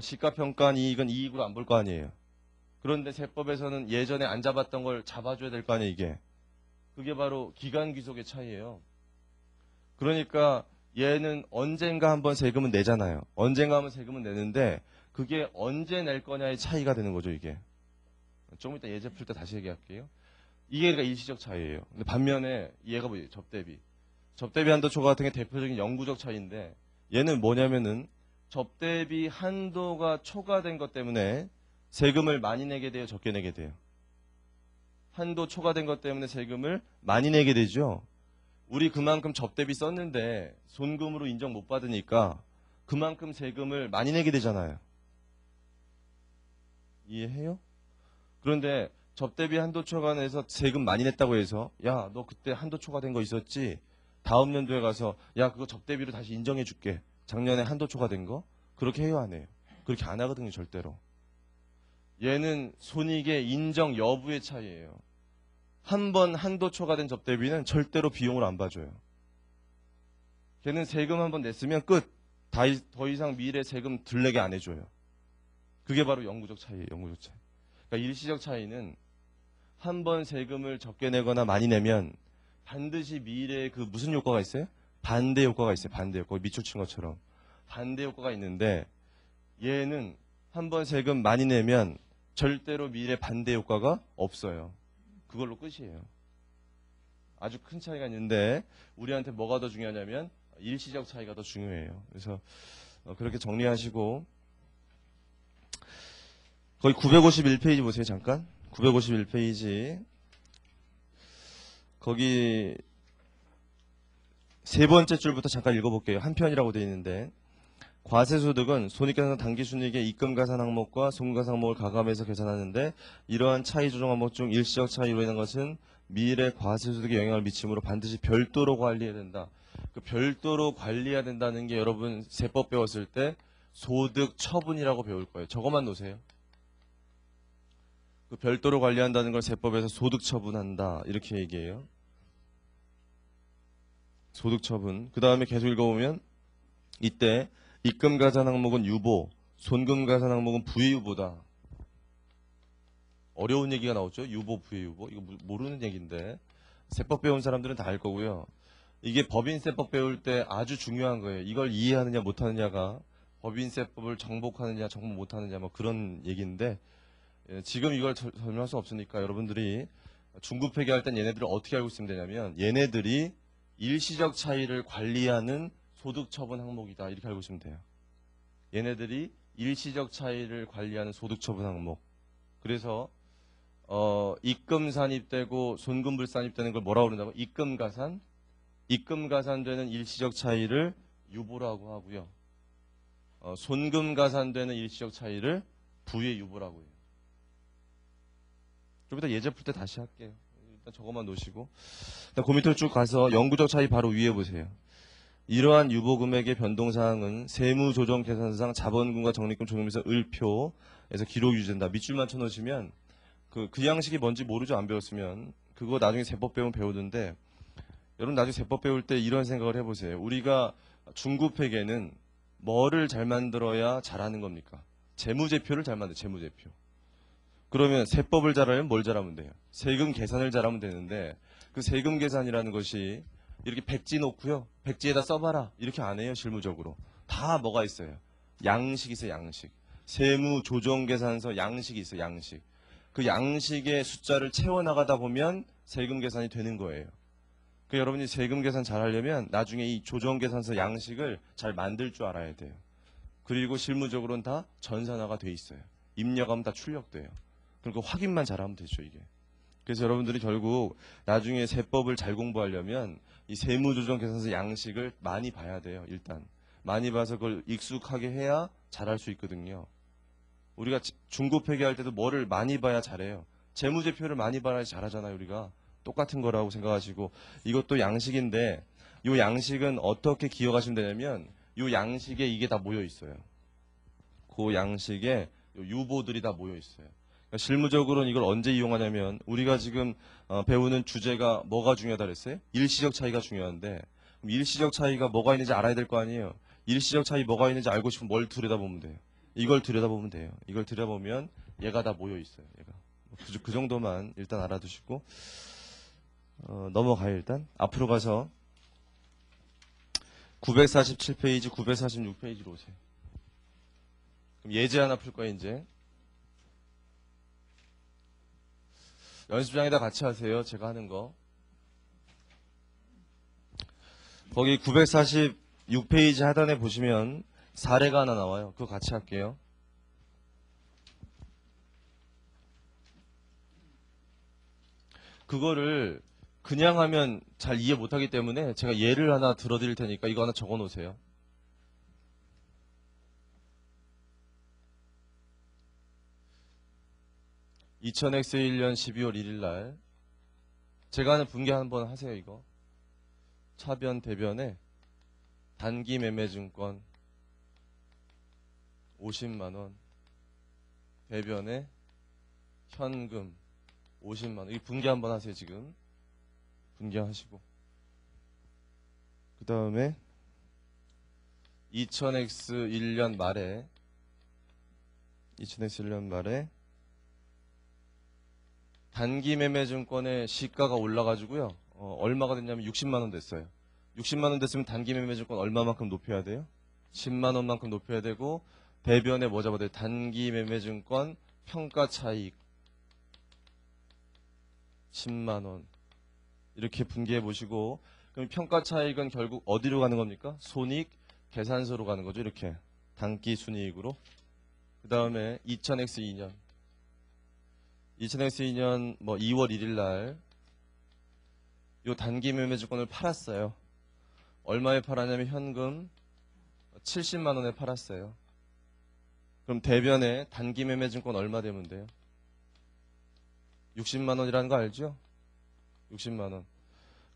시가평가한 이익은 이익으로 안 볼 거 아니에요. 그런데 세법에서는 예전에 안 잡았던 걸 잡아줘야 될 거 아니에요, 이게. 그게 바로 기간 귀속의 차이예요. 그러니까 얘는 언젠가 한번 세금은 내잖아요. 언젠가 한번 세금은 내는데 그게 언제 낼 거냐의 차이가 되는 거죠, 이게. 조금 이따 예제 풀 때 다시 얘기할게요. 이게 그러니까 일시적 차이예요. 근데 반면에 얘가 뭐예요? 접대비. 접대비 한도 초과 같은 게 대표적인 영구적 차이인데 얘는 뭐냐면은 접대비 한도가 초과된 것 때문에 세금을 많이 내게 돼요, 적게 내게 돼요? 한도 초과된 것 때문에 세금을 많이 내게 되죠. 우리 그만큼 접대비 썼는데 손금으로 인정 못 받으니까 그만큼 세금을 많이 내게 되잖아요. 이해해요? 그런데 접대비 한도 초과해서 세금 많이 냈다고 해서 야, 너 그때 한도 초과된 거 있었지? 다음 연도에 가서 야, 그거 접대비로 다시 인정해 줄게. 작년에 한도 초과된 거? 그렇게 해요, 안 해요? 그렇게 안 하거든요, 절대로. 얘는 손익의 인정 여부의 차이예요. 한 번 한도 초과된 접대비는 절대로 비용을 안 봐줘요. 걔는 세금 한 번 냈으면 끝. 더 이상 미래 세금 덜 내게 안 해줘요. 그게 바로 영구적 차이예요, 영구적 차이. 그러니까 일시적 차이는 한 번 세금을 적게 내거나 많이 내면 반드시 미래에 그 무슨 효과가 있어요? 반대 효과가 있어요. 반대 효과. 밑줄 친 것처럼. 반대 효과가 있는데 얘는 한 번 세금 많이 내면 절대로 미래 반대 효과가 없어요. 그걸로 끝이에요. 아주 큰 차이가 있는데 우리한테 뭐가 더 중요하냐면 일시적 차이가 더 중요해요. 그래서 그렇게 정리하시고 거의 951페이지 보세요. 잠깐 951페이지 거기 세 번째 줄부터 잠깐 읽어볼게요. 한 편이라고 되어 있는데 과세소득은 손익계산 당기순이익의 입금가산 항목과 손금가산 항목을 가감해서 계산하는데 이러한 차이 조정 항목 중 일시적 차이로 인한 것은 미래 과세소득에 영향을 미치므로 반드시 별도로 관리해야 된다. 그 별도로 관리해야 된다는 게 여러분 세법 배웠을 때 소득 처분이라고 배울 거예요. 저것만 놓으세요. 그 별도로 관리한다는 걸 세법에서 소득 처분한다 이렇게 얘기해요. 소득 처분. 그 다음에 계속 읽어보면 이때 입금가산 항목은 유보, 손금가산 항목은 부유보다. 어려운 얘기가 나오죠. 유보, 부유보. 이거 모르는 얘기인데 세법 배운 사람들은 다 알 거고요. 이게 법인세법 배울 때 아주 중요한 거예요. 이걸 이해하느냐 못하느냐가 법인세법을 정복하느냐 정복 못하느냐 뭐 그런 얘기인데 지금 이걸 설명할 수 없으니까 여러분들이 중급회계 할 땐 얘네들을 어떻게 알고 있으면 되냐면 얘네들이 일시적 차이를 관리하는 소득처분 항목이다 이렇게 알고 있으면 돼요. 얘네들이 일시적 차이를 관리하는 소득처분 항목. 그래서 입금 산입되고 손금 불산입되는 걸 뭐라고 그런다고? 입금가산. 입금가산되는 일시적 차이를 유보라고 하고요. 손금가산되는 일시적 차이를 부의 유보라고 해요. 좀 이따 예제 풀 때 다시 할게요. 일단 저것만 놓으시고 일단 그 밑으로 쭉 가서 영구적 차이 바로 위에 보세요. 이러한 유보금액의 변동사항은 세무조정계산상 자본금과 적립금 조정에서 을표에서 기록 유지된다. 밑줄만 쳐놓으시면 그 양식이 뭔지 모르죠. 안 배웠으면. 그거 나중에 세법 배우면 배우는데 여러분 나중에 세법 배울 때 이런 생각을 해보세요. 우리가 중급회계는 뭐를 잘 만들어야 잘하는 겁니까? 재무제표를 잘 만들어요. 재무제표. 그러면 세법을 잘하려면 뭘 잘하면 돼요? 세금 계산을 잘하면 되는데 그 세금 계산이라는 것이 이렇게 백지 놓고요. 백지에다 써봐라. 이렇게 안 해요. 실무적으로. 다 뭐가 있어요? 양식이 있어요. 양식. 세무조정계산서 양식이 있어요. 양식. 그 양식의 숫자를 채워나가다 보면 세금 계산이 되는 거예요. 그 여러분이 세금 계산 잘 하려면 나중에 이 조정계산서 양식을 잘 만들 줄 알아야 돼요. 그리고 실무적으로는 다 전산화가 돼 있어요. 입력하면 다 출력돼요. 그리고 확인만 잘하면 되죠. 이게. 그래서 여러분들이 결국 나중에 세법을 잘 공부하려면 이 세무조정계산서 양식을 많이 봐야 돼요. 일단 많이 봐서 그걸 익숙하게 해야 잘할 수 있거든요. 우리가 중급회계 할 때도 뭐를 많이 봐야 잘해요. 재무제표를 많이 봐야 잘하잖아요. 우리가 똑같은 거라고 생각하시고 이것도 양식인데 이 양식은 어떻게 기억하시면 되냐면 이 양식에 이게 다 모여 있어요. 그 양식에 유보들이 다 모여 있어요. 그러니까 실무적으로는 이걸 언제 이용하냐면 우리가 지금 배우는 주제가 뭐가 중요하다 그랬어요? 일시적 차이가 중요한데 그럼 일시적 차이가 뭐가 있는지 알아야 될 거 아니에요. 일시적 차이 뭐가 있는지 알고 싶으면 뭘 들여다보면 돼요. 이걸 들여다보면 돼요. 이걸 들여다보면 얘가 다 모여 있어요. 얘가. 그 정도만 일단 알아두시고 넘어가요. 일단 앞으로 가서 947페이지 946페이지로 오세요. 그럼 예제 하나 풀 거예요. 이제 연습장에다 같이 하세요. 제가 하는 거. 거기 946페이지 하단에 보시면 사례가 하나 나와요. 그거 같이 할게요. 그거를 그냥 하면 잘 이해 못하기 때문에 제가 예를 하나 들어드릴 테니까 이거 하나 적어 놓으세요. (2000X) 1년 12월 1일 날 제가 하는 분개 한번 하세요. 이거 차변 대변에 단기 매매증권 50만원 대변에 현금 50만원 이 분개 한번 하세요. 지금 분개하시고 그 다음에 2000X 1년 말에 2000X 1년 말에 단기 매매 증권의 시가가 올라가지고요. 얼마가 됐냐면 60만원 됐어요. 60만원 됐으면 단기 매매 증권 얼마만큼 높여야 돼요? 10만원만큼 높여야 되고 대변에 뭐 잡아야 돼요? 단기 매매 증권 평가 차익 10만원 이렇게 분개해 보시고, 그럼 평가 차익은 결국 어디로 가는 겁니까? 손익 계산서로 가는 거죠. 이렇게 단기 순이익으로. 그 다음에 2000X2년 2000X2년 뭐 2월 1일 날 요 단기 매매주권을 팔았어요. 얼마에 팔았냐면 현금 70만 원에 팔았어요. 그럼 대변에 단기 매매증권 얼마 되면 돼요? 60만 원이라는 거 알죠? 60만 원.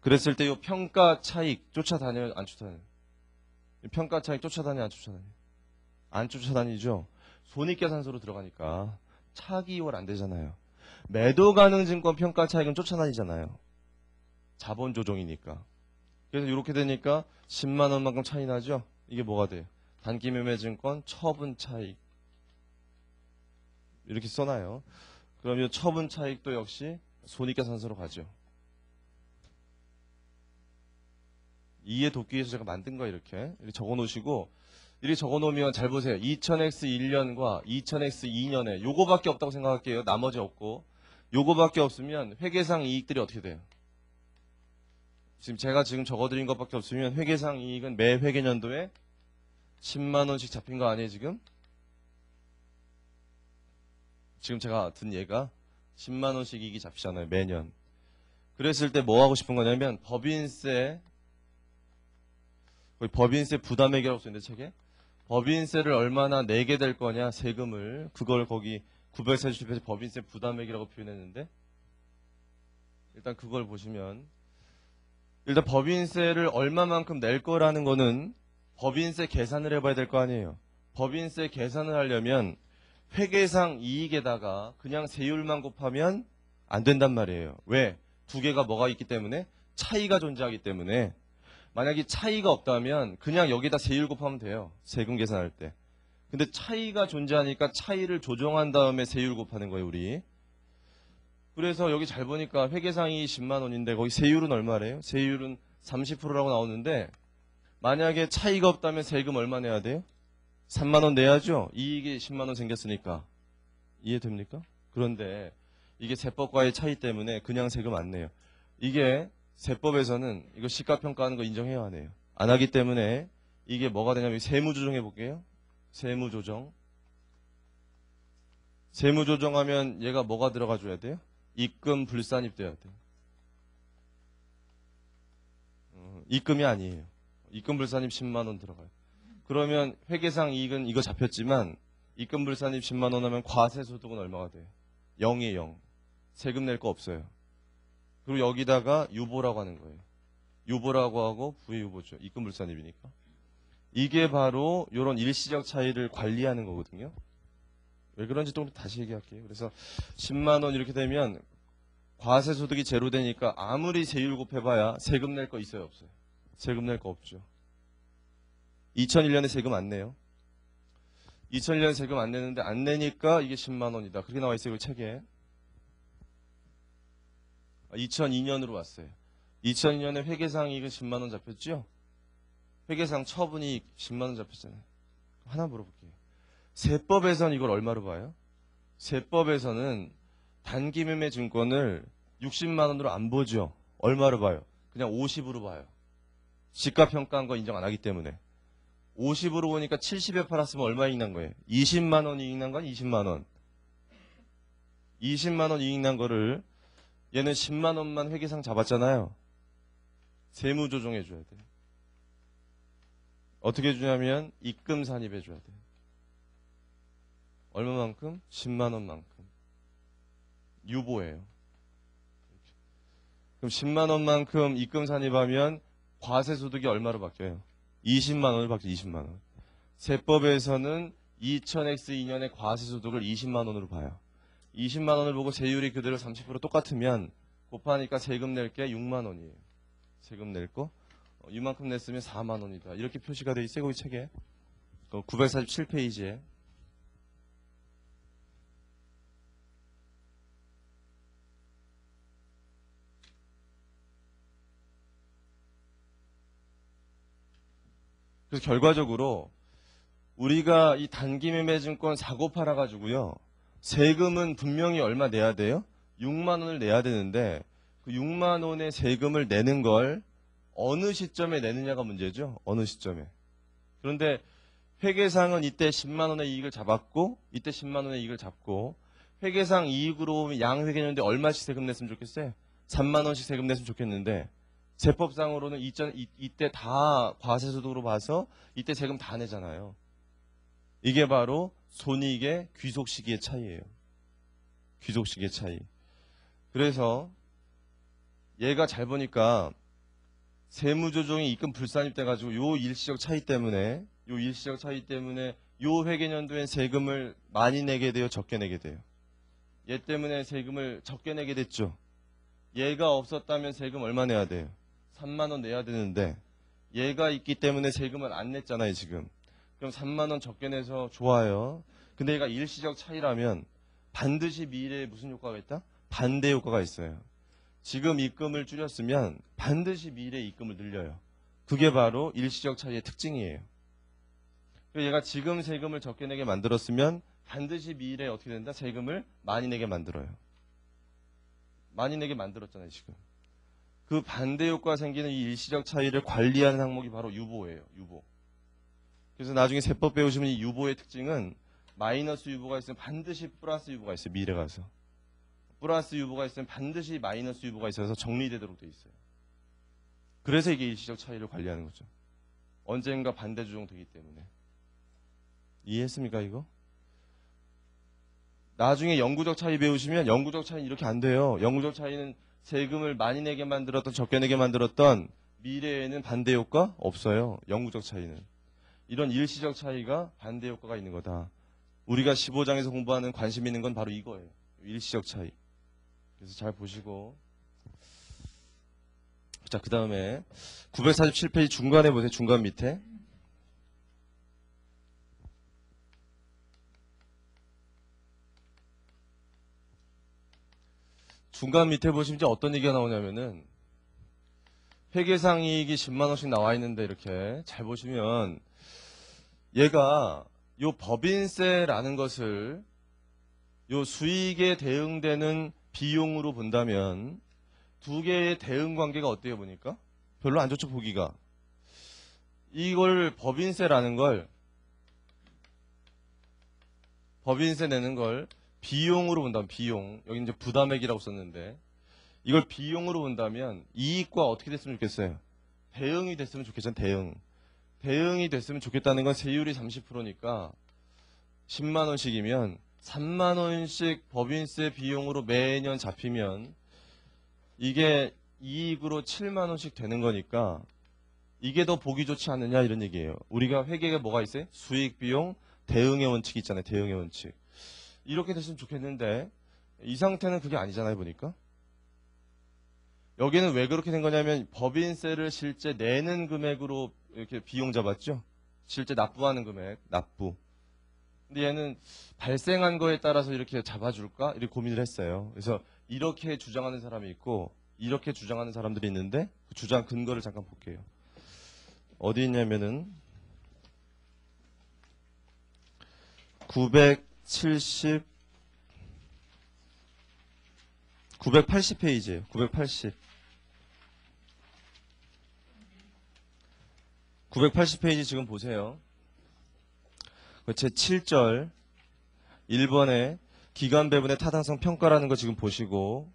그랬을 때 이 평가 차익 쫓아다녀요? 안 쫓아다녀요? 평가 차익 쫓아다녀요? 안 쫓아다녀요? 안 쫓아다니죠? 손익계산서로 들어가니까 차익이 이월 안 되잖아요. 매도 가능 증권 평가 차익은 쫓아다니잖아요. 자본 조정이니까. 그래서 이렇게 되니까 10만 원만큼 차이 나죠? 이게 뭐가 돼요? 단기 매매 증권 처분 차익. 이렇게 써놔요. 그럼 이 처분 차익도 역시 손익계산서로 가죠. 이해 돕기 위해서 제가 만든 거 이렇게 적어 놓으시고, 이렇게 적어 놓으면 잘 보세요. 2000X1년과 2000X2년에 요거밖에 없다고 생각할게요. 나머지 없고. 요거밖에 없으면 회계상 이익들이 어떻게 돼요? 제가 적어드린 것밖에 없으면 회계상 이익은 매 회계년도에 10만 원씩 잡힌 거 아니에요, 지금? 지금 제가 든 얘가 10만 원씩 이익이 잡히잖아요, 매년. 그랬을 때 뭐 하고 싶은 거냐면 법인세 부담액이라고 써있는데 책에 법인세를 얼마나 내게 될 거냐, 세금을. 그걸 거기 940페이지 법인세 부담액이라고 표현했는데, 일단 그걸 보시면 일단 법인세를 얼마만큼 낼 거라는 거는 법인세 계산을 해봐야 될 거 아니에요. 법인세 계산을 하려면 회계상 이익에다가 그냥 세율만 곱하면 안 된단 말이에요. 왜? 두 개가 뭐가 있기 때문에? 차이가 존재하기 때문에. 만약에 차이가 없다면 그냥 여기다 세율 곱하면 돼요. 세금 계산할 때. 근데 차이가 존재하니까 차이를 조정한 다음에 세율 곱하는 거예요, 우리. 그래서 여기 잘 보니까 회계상이 10만 원인데 거기 세율은 얼마래요? 세율은 30%라고 나오는데, 만약에 차이가 없다면 세금 얼마 내야 돼요? 3만 원 내야죠. 이익이 10만 원 생겼으니까. 이해됩니까? 그런데 이게 세법과의 차이 때문에 그냥 세금 안 내요. 이게 세법에서는 이거 시가평가하는 거 인정해야 하네요. 안 하기 때문에 이게 뭐가 되냐면 세무조정 해볼게요. 세무조정. 세무조정하면 얘가 뭐가 들어가 줘야 돼요? 입금 불산입 돼야 돼요. 입금이 아니에요. 입금 불산입 10만 원 들어가요. 그러면 회계상 이익은 이거 잡혔지만 입금 불산입 10만 원 하면 과세소득은 얼마가 돼요? 0이에요, 0. 세금 낼 거 없어요. 그리고 여기다가 유보라고 하는 거예요. 유보라고 하고 부유보죠. 입금 불산입이니까. 이게 바로 이런 일시적 차이를 관리하는 거거든요. 왜 그런지 좀 다시 얘기할게요. 그래서 10만 원 이렇게 되면 과세소득이 제로 되니까 아무리 세율 곱해봐야 세금 낼 거 있어요, 없어요? 세금 낼 거 없죠. 2001년에 세금 안 내요. 2001년에 세금 안 내는데 안 내니까 이게 10만 원이다. 그렇게 나와 있어요, 이 책에. 2002년으로 왔어요. 2002년에 회계상 이익은 10만 원 잡혔죠? 회계상 처분이익 10만 원 잡혔잖아요. 하나 물어볼게요. 세법에서는 이걸 얼마로 봐요? 세법에서는 단기 매매 증권을 60만 원으로 안 보죠. 얼마로 봐요? 그냥 50으로 봐요. 시가평가한 거 인정 안 하기 때문에. 50으로 보니까 70에 팔았으면 얼마 이익 난 거예요? 20만 원 이익 난 건 20만 원. 20만 원 이익 난 거를 얘는 10만 원만 회계상 잡았잖아요. 세무조정해 줘야 돼요. 어떻게 주냐면 입금 산입해 줘야 돼요. 얼마만큼? 10만 원만큼. 유보예요. 그럼 10만 원만큼 입금 산입하면 과세소득이 얼마로 바뀌어요? 20만 원을 바뀌죠. 20만 원. 세법에서는 2000X2년에 과세소득을 20만 원으로 봐요. 20만 원을 보고 세율이 그대로 30% 똑같으면 곱하니까 세금 낼 게 6만 원이에요. 세금 낼 거. 이만큼 냈으면 4만 원이다. 이렇게 표시가 돼 있어요. 이 책에. 947페이지에. 그래서 결과적으로 우리가 이 단기 매매 증권 사고 팔아가지고요. 세금은 분명히 얼마 내야 돼요? 6만 원을 내야 되는데 그 6만 원의 세금을 내는 걸 어느 시점에 내느냐가 문제죠. 어느 시점에. 그런데 회계상은 이때 10만 원의 이익을 잡았고 이때 10만 원의 이익을 잡고 회계상 이익으로 보면 양회계년도에 얼마씩 세금 냈으면 좋겠어요? 3만 원씩 세금 냈으면 좋겠는데 세법상으로는 이때 다 과세소득으로 봐서 이때 세금 다 내잖아요. 이게 바로 손익의 귀속 시기의 차이예요. 귀속 시기의 차이. 그래서 얘가 잘 보니까 세무조정이 입금 불산입돼가지고 요 일시적 차이 때문에 요 회계년도엔 세금을 많이 내게 돼요, 적게 내게 돼요. 얘 때문에 세금을 적게 내게 됐죠. 얘가 없었다면 세금 얼마 내야 돼요? 3만 원 내야 되는데 얘가 있기 때문에 세금을 안 냈잖아요, 지금. 그럼 3만 원 적게 내서 좋아요. 근데 얘가 일시적 차이라면 반드시 미래에 무슨 효과가 있다? 반대 효과가 있어요. 지금 입금을 줄였으면 반드시 미래에 입금을 늘려요. 그게 바로 일시적 차이의 특징이에요. 얘가 지금 세금을 적게 내게 만들었으면 반드시 미래에 어떻게 된다? 세금을 많이 내게 만들어요. 많이 내게 만들었잖아요, 지금. 그 반대 효과가 생기는 이 일시적 차이를 관리하는 항목이 바로 유보예요, 유보. 그래서 나중에 세법 배우시면 이 유보의 특징은 마이너스 유보가 있으면 반드시 플러스 유보가 있어요, 미래 가서. 플러스 유보가 있으면 반드시 마이너스 유보가 있어서 정리되도록 돼 있어요. 그래서 이게 일시적 차이를 관리하는 거죠. 언젠가 반대 조정되기 때문에. 이해했습니까, 이거? 나중에 영구적 차이 배우시면 영구적 차이는 이렇게 안 돼요. 영구적 차이는 세금을 많이 내게 만들었던 적게 내게 만들었던 미래에는 반대 효과 없어요. 영구적 차이는. 이런 일시적 차이가 반대 효과가 있는 거다. 우리가 15장에서 공부하는 관심 있는 건 바로 이거예요. 일시적 차이. 그래서 잘 보시고. 자, 그 다음에 947페이지 중간에 보세요. 중간 밑에. 중간 밑에 보시면 이제 어떤 얘기가 나오냐면은 회계상 이익이 10만 원씩 나와 있는데 이렇게 잘 보시면 얘가 요 법인세라는 것을 요 수익에 대응되는 비용으로 본다면 두 개의 대응 관계가 어때요 보니까? 별로 안 좋죠 보기가. 이걸 법인세라는 걸 법인세 내는 걸 비용으로 본다면 비용 여기 이제 부담액이라고 썼는데 이걸 비용으로 본다면 이익과 어떻게 됐으면 좋겠어요? 대응이 됐으면 좋겠잖아요. 대응이 됐으면 좋겠다는 건 세율이 30%니까 10만 원씩이면 3만 원씩 법인세 비용으로 매년 잡히면 이게 이익으로 7만 원씩 되는 거니까 이게 더 보기 좋지 않느냐 이런 얘기예요. 우리가 회계가 뭐가 있어요? 수익, 비용, 대응의 원칙이 있잖아요. 대응의 원칙. 이렇게 됐으면 좋겠는데 이 상태는 그게 아니잖아요. 보니까. 여기는 왜 그렇게 된 거냐면 법인세를 실제 내는 금액으로 이렇게 비용 잡았죠. 실제 납부하는 금액, 납부. 근데 얘는 발생한 거에 따라서 이렇게 잡아줄까? 이렇게 고민을 했어요. 그래서 이렇게 주장하는 사람이 있고 이렇게 주장하는 사람들이 있는데 그 주장 근거를 잠깐 볼게요. 어디 있냐면은 980페이지예요. 980. 980페이지 지금 보세요. 제 7절 1번에 기간 배분의 타당성 평가라는 거 지금 보시고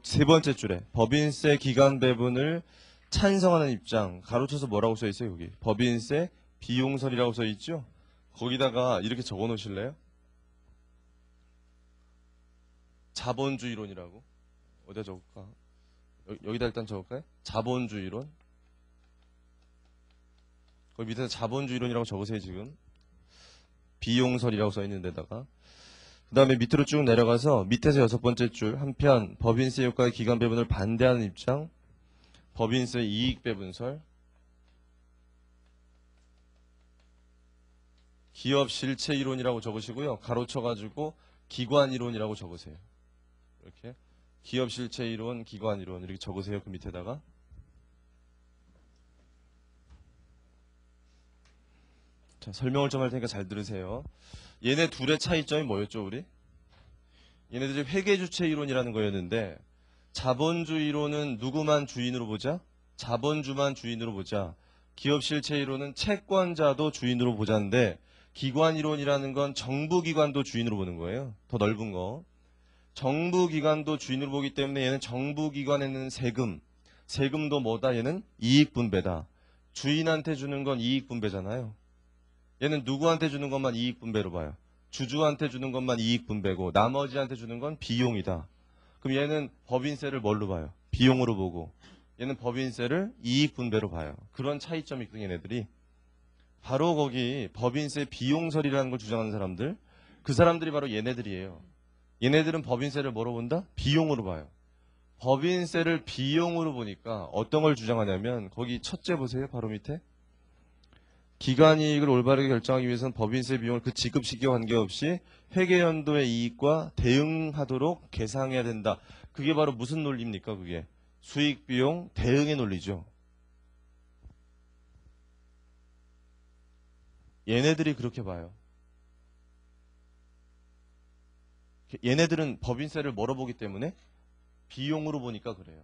세 번째 줄에 법인세 기간 배분을 찬성하는 입장 가로쳐서 뭐라고 써 있어요 여기 법인세 비용설이라고 써 있죠. 거기다가 이렇게 적어 놓으실래요? 자본주의론이라고. 어디다 적을까? 여기다 일단 적을까요? 자본주의론. 거기 밑에서 자본주의론이라고 적으세요 지금. 비용설이라고 써 있는 데다가. 그 다음에 밑으로 쭉 내려가서 밑에서 6번째 줄 한편 법인세 효과의 기간 배분을 반대하는 입장 법인세 이익 배분설 기업 실체 이론이라고 적으시고요. 가로쳐가지고 기관 이론이라고 적으세요. 이렇게 기업 실체 이론, 기관 이론 이렇게 적으세요. 그 밑에다가. 자, 설명을 좀 할 테니까 잘 들으세요. 얘네 둘의 차이점이 뭐였죠, 우리? 얘네들이 회계주체 이론이라는 거였는데, 자본주의로는 누구만 주인으로 보자? 자본주만 주인으로 보자. 기업 실체 이론은 채권자도 주인으로 보자인데, 기관 이론이라는 건 정부기관도 주인으로 보는 거예요. 더 넓은 거. 정부기관도 주인으로 보기 때문에 얘는 정부기관에는 세금도 뭐다? 얘는 이익분배다. 주인한테 주는 건 이익분배잖아요. 얘는 누구한테 주는 것만 이익분배로 봐요. 주주한테 주는 것만 이익분배고 나머지한테 주는 건 비용이다. 그럼 얘는 법인세를 뭘로 봐요? 비용으로 보고 얘는 법인세를 이익분배로 봐요. 그런 차이점이 있거든요, 얘네들이. 바로 거기 법인세 비용설이라는 걸 주장하는 사람들, 그 사람들이 바로 얘네들이에요. 얘네들은 법인세를 뭐로 본다? 비용으로 봐요. 법인세를 비용으로 보니까 어떤 걸 주장하냐면 거기 첫째 보세요. 바로 밑에. 기관이익을 올바르게 결정하기 위해서는 법인세 비용을 그 지급 시기와 관계없이 회계연도의 이익과 대응하도록 계상해야 된다. 그게 바로 무슨 논리입니까? 그게 수익 비용 대응의 논리죠. 얘네들이 그렇게 봐요. 얘네들은 법인세를 뭐로 보기 때문에 비용으로 보니까 그래요.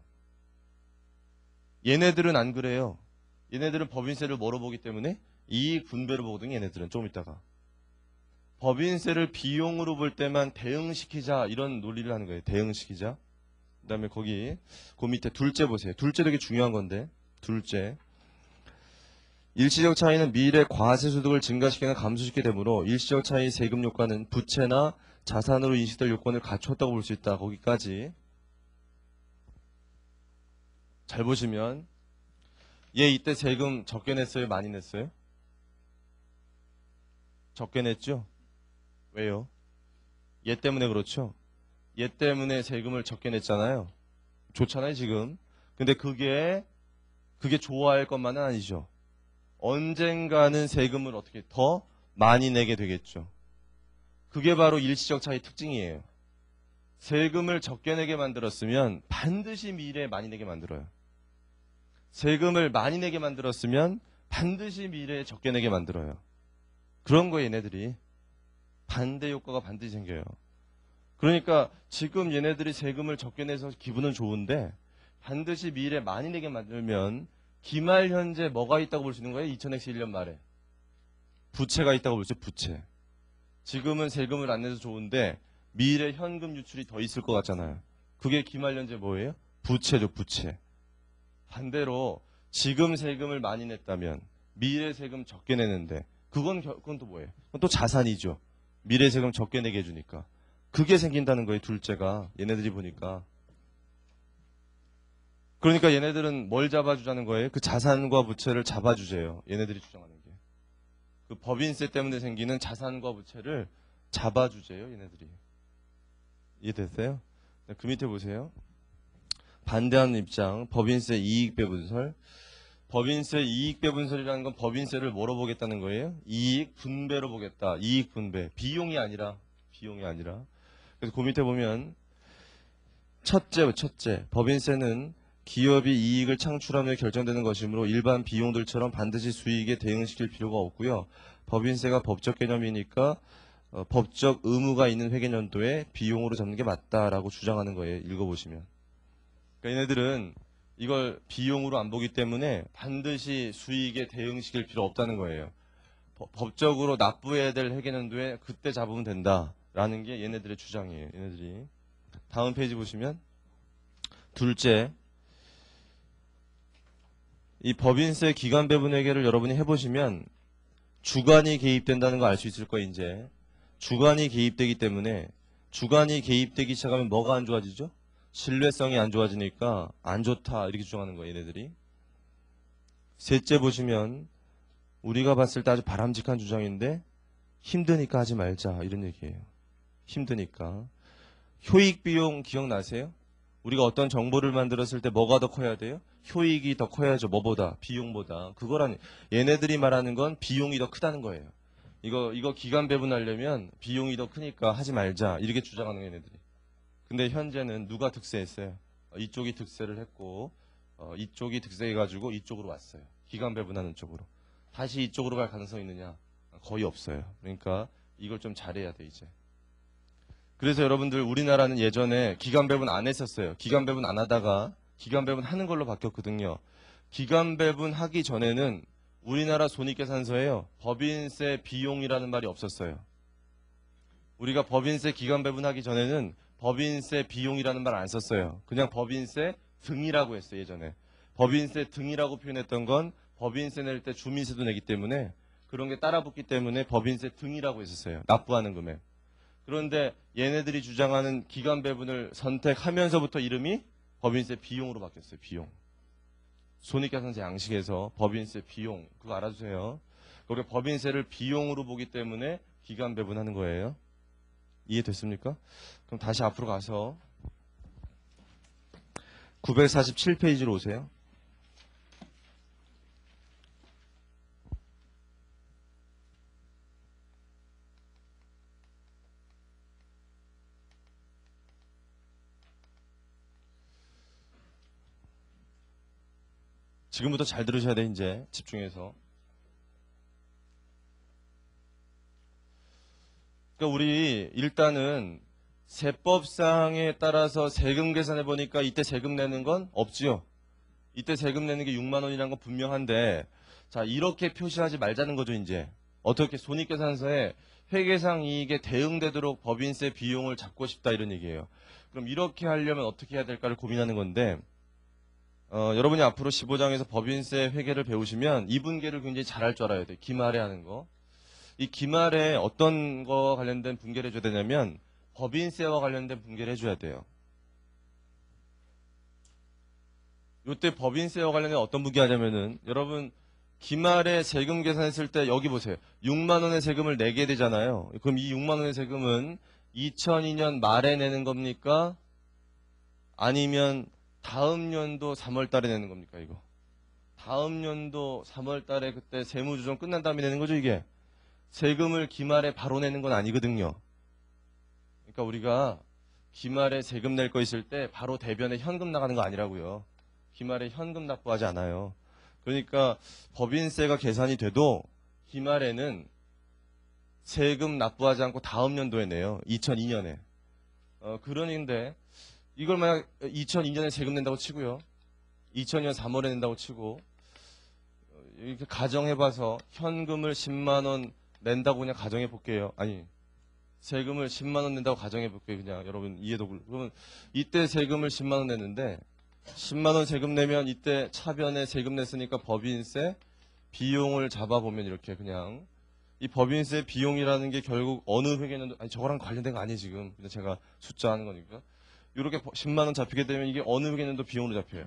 얘네들은 안 그래요. 얘네들은 법인세를 뭐로 보기 때문에 이익 분배로 보거든요. 얘네들은 좀 이따가. 법인세를 비용으로 볼 때만 대응시키자 이런 논리를 하는 거예요. 대응시키자. 그 다음에 거기 그 밑에 둘째 보세요. 둘째 되게 중요한 건데. 둘째. 일시적 차이는 미래 과세 소득을 증가시키거나 감소시키게 되므로 일시적 차이 세금 효과는 부채나 자산으로 인식될 요건을 갖췄다고 볼 수 있다. 거기까지. 잘 보시면 얘 이때 세금 적게 냈어요? 많이 냈어요? 적게 냈죠? 왜요? 얘 때문에 그렇죠? 얘 때문에 세금을 적게 냈잖아요. 좋잖아요, 지금. 근데 그게 좋아할 것만은 아니죠. 언젠가는 세금을 어떻게 더 많이 내게 되겠죠. 그게 바로 일시적 차이 특징이에요. 세금을 적게 내게 만들었으면 반드시 미래에 많이 내게 만들어요. 세금을 많이 내게 만들었으면 반드시 미래에 적게 내게 만들어요. 그런 거예요, 얘네들이. 반대 효과가 반드시 생겨요. 그러니까 지금 얘네들이 세금을 적게 내서 기분은 좋은데 반드시 미래 많이 내게 만들면 기말 현재 뭐가 있다고 볼 수 있는 거예요? 2000X 1년 말에. 부채가 있다고 볼 수 있어요, 부채. 지금은 세금을 안 내서 좋은데 미래 현금 유출이 더 있을 것 같잖아요. 그게 기말 현재 뭐예요? 부채죠, 부채. 반대로 지금 세금을 많이 냈다면 미래 세금 적게 내는데 그건 또 뭐예요? 그건 또 자산이죠. 미래 세금 적게 내게 해주니까. 그게 생긴다는 거예요, 둘째가. 얘네들이 보니까. 그러니까 얘네들은 뭘 잡아주자는 거예요? 그 자산과 부채를 잡아주세요. 얘네들이 주장하는 게. 그 법인세 때문에 생기는 자산과 부채를 잡아주세요, 얘네들이. 이해됐어요? 그 밑에 보세요. 반대하는 입장, 법인세 이익배분설. 법인세 이익배분설이라는 건 법인세를 뭐로 보겠다는 거예요? 이익 분배로 보겠다. 이익 분배. 비용이 아니라. 그래서 그 밑에 보면 첫째. 법인세는 기업이 이익을 창출하며 결정되는 것이므로 일반 비용들처럼 반드시 수익에 대응시킬 필요가 없고요. 법인세가 법적 개념이니까 법적 의무가 있는 회계연도에 비용으로 잡는 게 맞다라고 주장하는 거예요. 읽어보시면. 그러니까 얘네들은 이걸 비용으로 안 보기 때문에 반드시 수익에 대응시킬 필요 없다는 거예요. 법적으로 납부해야 될 회계연도에 그때 잡으면 된다라는 게 얘네들의 주장이에요. 얘네들이. 다음 페이지 보시면 둘째. 이 법인세 기간 배분 회계를 여러분이 해보시면 주관이 개입된다는 거 알 수 있을 거예요. 이제 주관이 개입되기 때문에 주관이 개입되기 시작하면 뭐가 안 좋아지죠? 신뢰성이 안 좋아지니까 안 좋다 이렇게 주장하는 거예요. 얘네들이. 셋째 보시면 우리가 봤을 때 아주 바람직한 주장인데 힘드니까 하지 말자 이런 얘기예요. 힘드니까. 효익 비용 기억나세요? 우리가 어떤 정보를 만들었을 때 뭐가 더 커야 돼요? 효익이 더 커야죠. 뭐보다? 비용보다. 그거라니. 얘네들이 말하는 건 비용이 더 크다는 거예요. 이거 기간 배분하려면 비용이 더 크니까 하지 말자. 이렇게 주장하는 얘네들이. 근데 현재는 누가 득세했어요? 이쪽이 득세를 했고 이쪽이 득세해가지고 이쪽으로 왔어요. 기간 배분하는 쪽으로. 다시 이쪽으로 갈 가능성이 있느냐? 거의 없어요. 그러니까 이걸 좀 잘해야 돼 이제. 그래서 여러분들 우리나라는 예전에 기간배분 안 했었어요. 기간배분 안 하다가 기간배분 하는 걸로 바뀌었거든요. 기간배분 하기 전에는 우리나라 손익계산서에요. 법인세 비용이라는 말이 없었어요. 우리가 법인세 기간배분하기 전에는 법인세 비용이라는 말 안 썼어요. 그냥 법인세 등이라고 했어요. 예전에. 법인세 등이라고 표현했던 건 법인세 낼 때 주민세도 내기 때문에 그런 게 따라붙기 때문에 법인세 등이라고 했었어요. 납부하는 금액. 그런데 얘네들이 주장하는 기간배분을 선택하면서부터 이름이 법인세 비용으로 바뀌었어요. 비용. 손익계산서 양식에서 법인세 비용 그거 알아주세요. 우리가 법인세를 비용으로 보기 때문에 기간배분하는 거예요. 이해됐습니까? 그럼 다시 앞으로 가서 947페이지로 오세요. 지금부터 잘 들으셔야 돼, 이제. 집중해서. 그러니까 우리 일단은 세법상에 따라서 세금 계산해 보니까 이때 세금 내는 건 없지요. 이때 세금 내는 게 6만 원이라는 건 분명한데 자 이렇게 표시하지 말자는 거죠. 이제 어떻게 손익계산서에 회계상 이익에 대응되도록 법인세 비용을 잡고 싶다 이런 얘기예요. 그럼 이렇게 하려면 어떻게 해야 될까를 고민하는 건데 여러분이 앞으로 15장에서 법인세 회계를 배우시면 이분계를 굉장히 잘할 줄 알아야 돼요. 기말에 하는 거. 이 기말에 어떤 거 관련된 분계를 해줘야 되냐면 법인세와 관련된 분계를 해줘야 돼요. 이때 법인세와 관련된 어떤 분계하냐면은 여러분 기말에 세금 계산했을 때 여기 보세요. 6만 원의 세금을 내게 되잖아요. 그럼 이 6만 원의 세금은 2002년 말에 내는 겁니까? 아니면 다음 연도 3월 달에 내는 겁니까, 이거? 다음 연도 3월 달에 그때 세무조정 끝난 다음에 내는 거죠, 이게? 세금을 기말에 바로 내는 건 아니거든요. 그러니까 우리가 기말에 세금 낼 거 있을 때 바로 대변에 현금 나가는 거 아니라고요. 기말에 현금 납부하지 않아요. 그러니까 법인세가 계산이 돼도 기말에는 세금 납부하지 않고 다음 연도에 내요. 2002년에. 그러는데 이걸 만약 2002년에 세금 낸다고 치고요. 2002년 3월에 낸다고 치고 이렇게 가정해봐서 현금을 10만 원 낸다고 그냥 가정해 볼게요. 아니 세금을 10만 원 낸다고 가정해 볼게요. 그냥 여러분 이해도 그러면 이때 세금을 10만 원 냈는데 10만 원 세금 내면 이때 차변에 세금 냈으니까 법인세 비용을 잡아보면 이렇게 그냥 이 법인세 비용이라는 게 결국 어느 회계년도 아니 저거랑 관련된 거 아니에요 지금 그냥 제가 숫자 하는 거니까 이렇게 10만 원 잡히게 되면 이게 어느 회계년도 비용으로 잡혀요.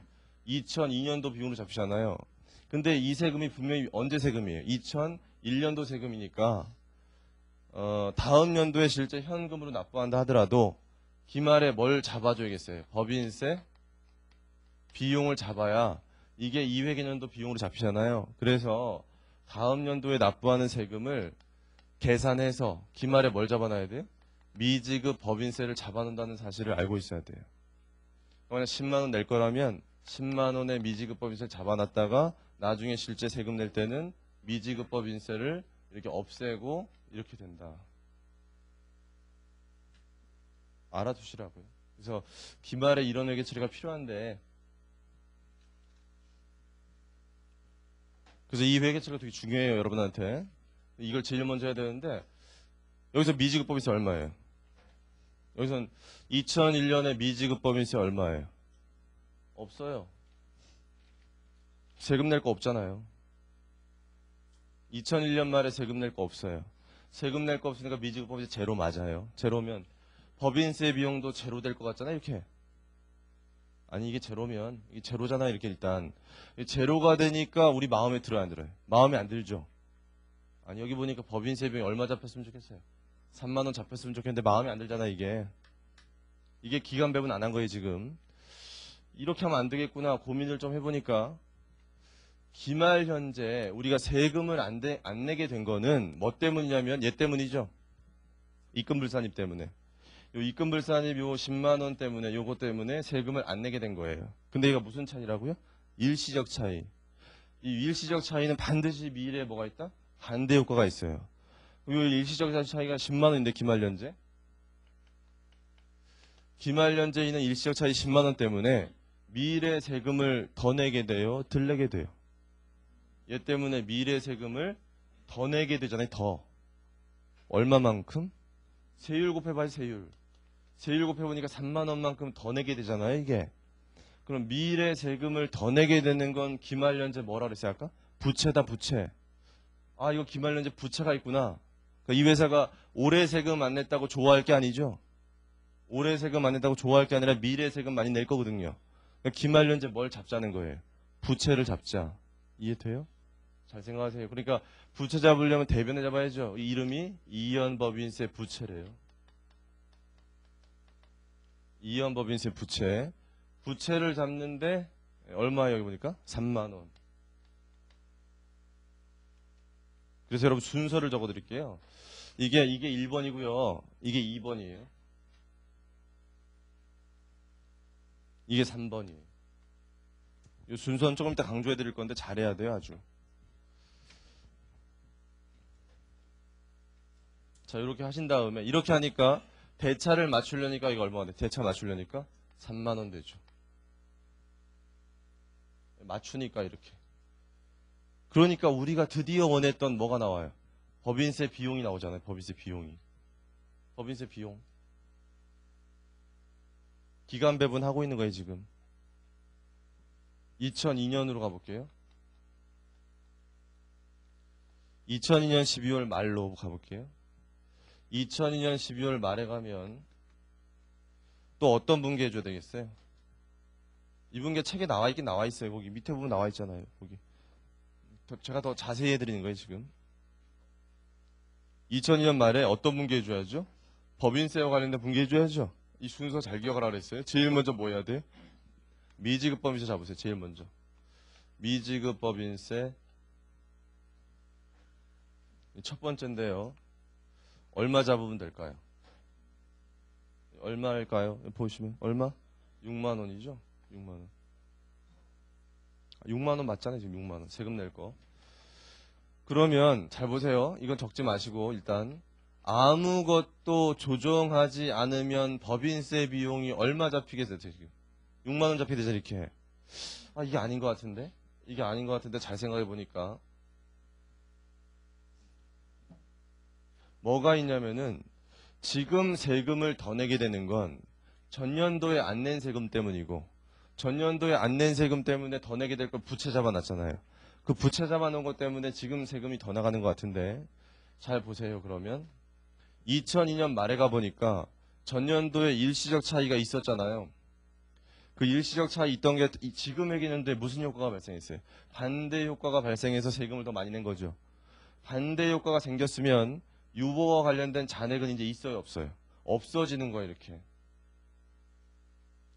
2002년도 비용으로 잡히잖아요. 근데 이 세금이 분명히 언제 세금이에요? 2001년도 세금이니까 다음 연도에 실제 현금으로 납부한다 하더라도 기말에 뭘 잡아줘야겠어요? 법인세 비용을 잡아야 이게 2회계년도 비용으로 잡히잖아요. 그래서 다음 연도에 납부하는 세금을 계산해서 기말에 뭘 잡아놔야 돼요? 미지급 법인세를 잡아놓는다는 사실을 알고 있어야 돼요. 만약 10만 원 낼 거라면 10만 원의 미지급 법인세를 잡아놨다가 나중에 실제 세금 낼 때는 미지급 법인세를 이렇게 없애고 이렇게 된다. 알아두시라고요. 그래서 기말에 이런 회계 처리가 필요한데 그래서 이 회계 처리가 되게 중요해요. 여러분한테. 이걸 제일 먼저 해야 되는데 여기서 미지급 법인세 얼마예요? 여기선 2001년에 미지급 법인세 얼마예요? 없어요. 세금 낼 거 없잖아요. 2001년 말에 세금 낼 거 없어요. 세금 낼 거 없으니까 미지급 법인세 제로 맞아요. 제로면 법인세 비용도 제로 될 것 같잖아요. 이렇게. 아니 이게 제로면 이게 제로잖아요. 이렇게 일단 제로가 되니까 우리 마음에 들어요 안 들어요? 마음에 안 들죠? 아니 여기 보니까 법인세 비용이 얼마 잡혔으면 좋겠어요? 3만 원 잡혔으면 좋겠는데 마음에 안 들잖아 이게. 이게 기간 배분 안 한 거예요 지금. 이렇게 하면 안 되겠구나 고민을 좀 해보니까 기말 현재 우리가 세금을 안 내게 된 거는 뭐 때문이냐면 얘 때문이죠. 입금불산입 때문에. 요 입금불산입 요 10만 원 때문에 요거 때문에 세금을 안 내게 된 거예요. 근데 이거 무슨 차이라고요? 일시적 차이. 이 일시적 차이는 반드시 미래에 뭐가 있다? 반대 효과가 있어요. 금요일 일시적 차이가 10만 원인데 기말연재? 기말연재인은 일시적 차이 10만 원 때문에 미래 세금을 더 내게 돼요? 덜 내게 돼요? 얘 때문에 미래 세금을 더 내게 되잖아요. 더. 얼마만큼? 세율 곱해봐요. 세율. 세율 곱해보니까 3만 원만큼 더 내게 되잖아요. 이게. 그럼 미래 세금을 더 내게 되는 건 기말연재 뭐라 그랬어요 아까? 부채다 부채. 아 이거 기말연재 부채가 있구나. 그러니까 이 회사가 올해 세금 안 냈다고 좋아할 게 아니죠. 올해 세금 안 냈다고 좋아할 게 아니라 미래 세금 많이 낼 거거든요. 그러니까 기말연재 뭘 잡자는 거예요. 부채를 잡자. 이해돼요? 잘 생각하세요. 그러니까 부채 잡으려면 대변에 잡아야죠. 이 이름이 이연법인세 부채래요. 이연법인세 부채. 부채를 잡는데 얼마예요? 여기 보니까 3만 원. 그래서 여러분 순서를 적어드릴게요. 이게 1번이고요. 이게 2번이에요. 이게 3번이에요. 이 순서는 조금 이따 강조해드릴 건데 잘해야 돼요. 아주. 자 이렇게 하신 다음에 이렇게 하니까 대차를 맞추려니까 이거 얼마가 돼? 대차 맞추려니까 3만 원 되죠. 맞추니까 이렇게. 그러니까 우리가 드디어 원했던 뭐가 나와요? 법인세 비용이 나오잖아요. 법인세 비용이. 법인세 비용. 기간 배분하고 있는 거예요 지금. 2002년으로 가볼게요. 2002년 12월 말로 가볼게요. 2002년 12월 말에 가면 또 어떤 분계 해줘야 되겠어요? 이 분계 책에 나와 있긴 나와 있어요. 거기 밑에 보면 나와 있잖아요. 거기. 제가 더 자세히 해드리는 거예요 지금. 2002년 말에 어떤 분계 해줘야죠? 법인세와 관련된 분계 해줘야죠. 이 순서 잘 기억하라 그랬어요. 제일 먼저 뭐 해야 돼요? 미지급 법인세 잡으세요. 제일 먼저. 미지급 법인세 첫 번째인데요. 얼마 잡으면 될까요? 얼마일까요? 보시면 얼마? 6만 원이죠? 6만 원. 6만 원 맞잖아요. 지금 6만 원. 세금 낼 거. 그러면 잘 보세요. 이건 적지 마시고 일단 아무것도 조정하지 않으면 법인세 비용이 얼마 잡히겠어요? 지금 6만 원 잡히되죠 이렇게. 아 이게 아닌 것 같은데? 이게 아닌 것 같은데 잘 생각해 보니까 뭐가 있냐면은 지금 세금을 더 내게 되는 건 전년도에 안 낸 세금 때문이고 전년도에 안 낸 세금 때문에 더 내게 될 걸 부채 잡아놨잖아요. 그 부채 잡아놓은 것 때문에 지금 세금이 더 나가는 것 같은데 잘 보세요. 그러면 2002년 말에 가보니까 전년도에 일시적 차이가 있었잖아요. 그 일시적 차이 있던 게 지금 해기는데 무슨 효과가 발생했어요? 반대 효과가 발생해서 세금을 더 많이 낸 거죠. 반대 효과가 생겼으면 유보와 관련된 잔액은 이제 있어요, 없어요? 없어지는 거예요, 이렇게.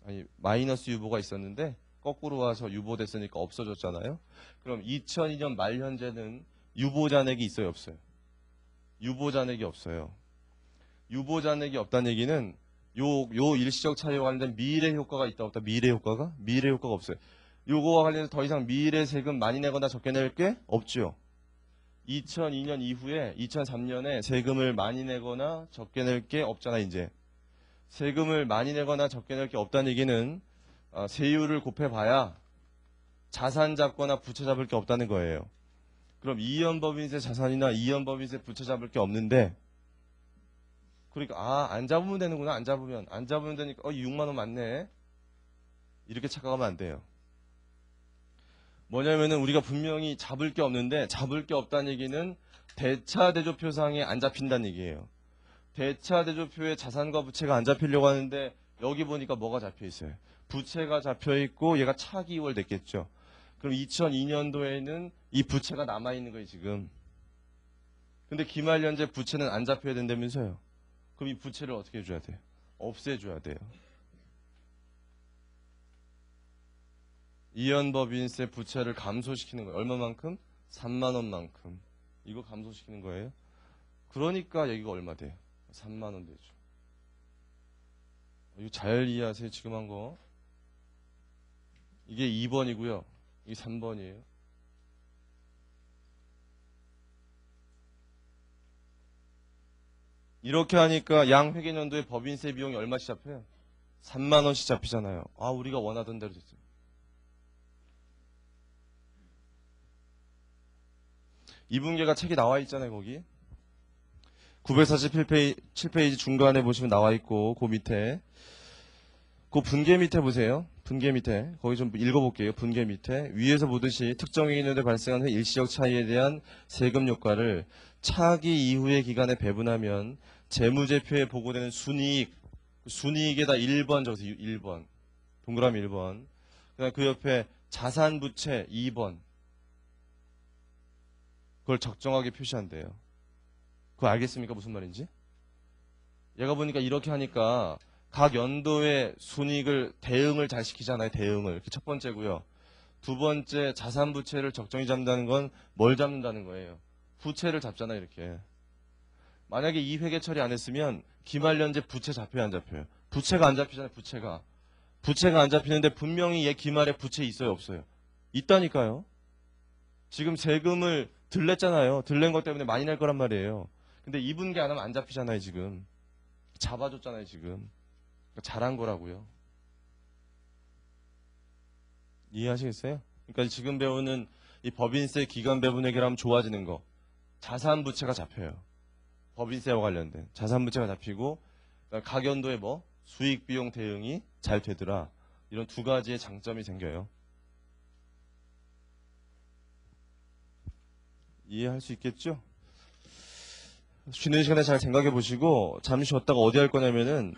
아니, 마이너스 유보가 있었는데 거꾸로 와서 유보됐으니까 없어졌잖아요. 그럼 2002년 말 현재는 유보 잔액이 있어요, 없어요? 유보 잔액이 없어요. 유보 잔액이 없다는 얘기는 요 일시적 차이와 관련된 미래 효과가 있다 없다? 미래 효과가? 미래 효과가 없어요. 요거와 관련해서 더 이상 미래 세금 많이 내거나 적게 낼 게 없죠. 2002년 이후에 2003년에 세금을 많이 내거나 적게 낼 게 없잖아 이제. 세금을 많이 내거나 적게 낼 게 없다는 얘기는 세율을 곱해봐야 자산 잡거나 부채 잡을 게 없다는 거예요. 그럼 이연법인세 자산이나 이연법인세 부채 잡을 게 없는데 그러니까 안 잡으면 되는구나. 안 잡으면 되니까 6만 원 맞네. 이렇게 착각하면 안 돼요. 뭐냐면은 우리가 분명히 잡을 게 없는데 잡을 게 없다는 얘기는 대차대조표상에 안 잡힌다는 얘기예요. 대차대조표에 자산과 부채가 안 잡히려고 하는데 여기 보니까 뭐가 잡혀 있어요? 부채가 잡혀 있고 얘가 차기 2월 됐겠죠. 그럼 2002년도에는 이 부채가 남아 있는 거예요, 지금. 근데 기말연재 부채는 안 잡혀야 된다면서요. 그럼 이 부채를 어떻게 해줘야 돼요? 없애줘야 돼요. 이연법인세 부채를 감소시키는 거예요. 얼마만큼? 3만 원만큼. 이거 감소시키는 거예요. 그러니까 여기가 얼마 돼요? 3만 원 되죠. 이거 잘 이해하세요. 지금 한 거. 이게 2번이고요. 이게 3번이에요. 이렇게 하니까 양 회계연도에 법인세 비용이 얼마씩 잡혀요? 3만 원씩 잡히잖아요. 아, 우리가 원하던 대로 됐어요. 이분계가 책이 나와 있잖아요, 거기. 947페이지 중간에 보시면 나와 있고, 그 밑에. 그 분계 밑에 보세요. 분계 밑에. 거기 좀 읽어볼게요. 분계 밑에. 위에서 보듯이 특정 회계연도에 발생하는 일시적 차이에 대한 세금 효과를 차기 이후의 기간에 배분하면 재무제표에 보고되는 순이익, 순이익에다 1번 적으세요. 1번. 동그라미 1번. 그다음 그 옆에 자산부채 2번. 그걸 적정하게 표시한대요. 그거 알겠습니까? 무슨 말인지? 얘가 보니까 이렇게 하니까 각 연도의 순이익을 대응을 잘 시키잖아요. 대응을. 그게 첫 번째고요. 두 번째 자산부채를 적정히 잡는다는 건 뭘 잡는다는 거예요? 부채를 잡잖아요. 이렇게. 만약에 이 회계 처리 안 했으면 기말연재 부채 잡혀요? 안 잡혀요? 부채가 안 잡히잖아요. 부채가. 부채가 안 잡히는데 분명히 얘 기말에 부채 있어요? 없어요? 있다니까요. 지금 세금을 들냈잖아요. 들낸 것 때문에 많이 낼 거란 말이에요. 근데 이분계 안 하면 안 잡히잖아요. 지금. 잡아줬잖아요. 지금. 잘한 거라고요. 이해하시겠어요? 그러니까 지금 배우는 이 법인세 기간 배분 회계라면 좋아지는 거. 자산부채가 잡혀요. 법인세와 관련된 자산부채가 잡히고 각 연도에 뭐 수익 비용 대응이 잘 되더라. 이런 두 가지의 장점이 생겨요. 이해할 수 있겠죠? 쉬는 시간에 잘 생각해 보시고 잠시 쉬었다가 어디 할 거냐면은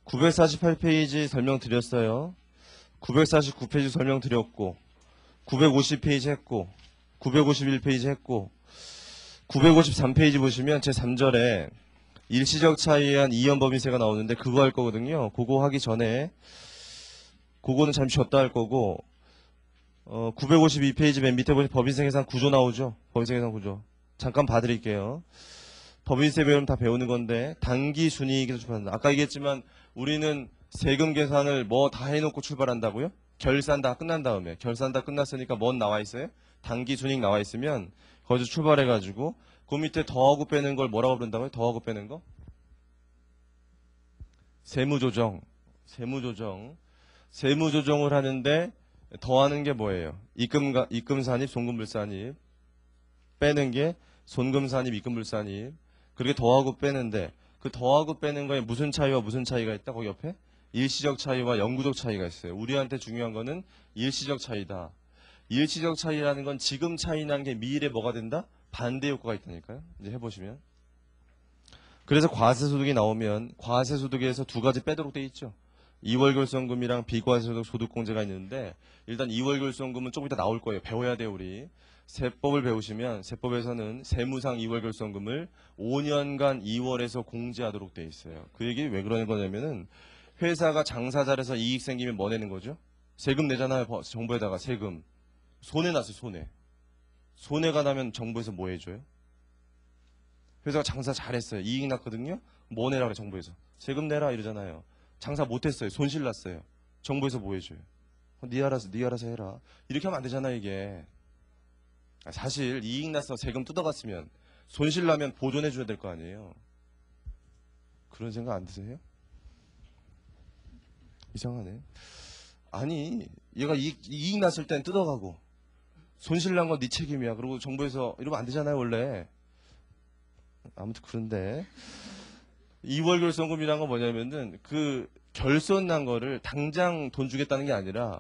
948페이지 설명드렸어요. 949페이지 설명드렸고 950페이지 했고 951페이지 했고 953페이지 보시면 제3절에 일시적 차이에 의한 이연법인세가 나오는데 그거 할 거거든요. 그거 하기 전에 그거는 잠시 쉬었다 할 거고 952페이지 맨 밑에 보시면 법인세 계산 구조 나오죠. 법인세 계산 구조. 잠깐 봐드릴게요. 법인세 배우면 다 배우는 건데 단기 순이익에서 출발한다. 아까 얘기했지만 우리는 세금 계산을 뭐 다 해놓고 출발한다고요? 결산 다 끝난 다음에. 결산 다 끝났으니까 뭔 나와 있어요? 단기 순이익 나와 있으면 거기서 출발해가지고 그 밑에 더하고 빼는 걸 뭐라고 부른다고요? 더하고 빼는 거? 세무조정. 세무조정. 세무조정을 하는데 더하는 게 뭐예요? 입금산입, 송금불산입. 빼는 게 손금산입, 입금불산입. 그렇게 더하고 빼는데 그 더하고 빼는 거에 무슨 차이와 무슨 차이가 있다? 거기 옆에 일시적 차이와 영구적 차이가 있어요. 우리한테 중요한 거는 일시적 차이다. 일시적 차이라는 건 지금 차이 난 게 미래에 뭐가 된다? 반대 효과가 있다니까요. 이제 해보시면. 그래서 과세소득이 나오면 과세소득에서 두 가지 빼도록 돼 있죠. 2월 결손금이랑 비과세소득 소득공제가 있는데 일단 2월 결손금은 조금 이따 나올 거예요. 배워야 돼요, 우리. 세법을 배우시면 세법에서는 세무상 2월 결손금을 5년간 2월에서 공제하도록 돼 있어요. 그 얘기 왜 그러는 거냐면은 회사가 장사 잘해서 이익 생기면 뭐 내는 거죠? 세금 내잖아요. 정부에다가 세금. 손해 났어요, 손해. 손해가 나면 정부에서 뭐 해줘요? 회사가 장사 잘했어요. 이익 났거든요. 뭐 내라 그래, 정부에서. 세금 내라 이러잖아요. 장사 못했어요. 손실 났어요. 정부에서 뭐 해줘요? 네 알아서 해라. 이렇게 하면 안 되잖아요, 이게. 사실 이익 나서 세금 뜯어갔으면 손실 나면 보존해 줘야 될 거 아니에요. 그런 생각 안 드세요? 이상하네. 아니, 얘가 이익 났을 땐 뜯어가고 손실 난 건 네 책임이야. 그리고 정부에서 이러면 안 되잖아요, 원래. 아무튼 그런데 2월 결손금이란 건 뭐냐면은 그 결손 난 거를 당장 돈 주겠다는 게 아니라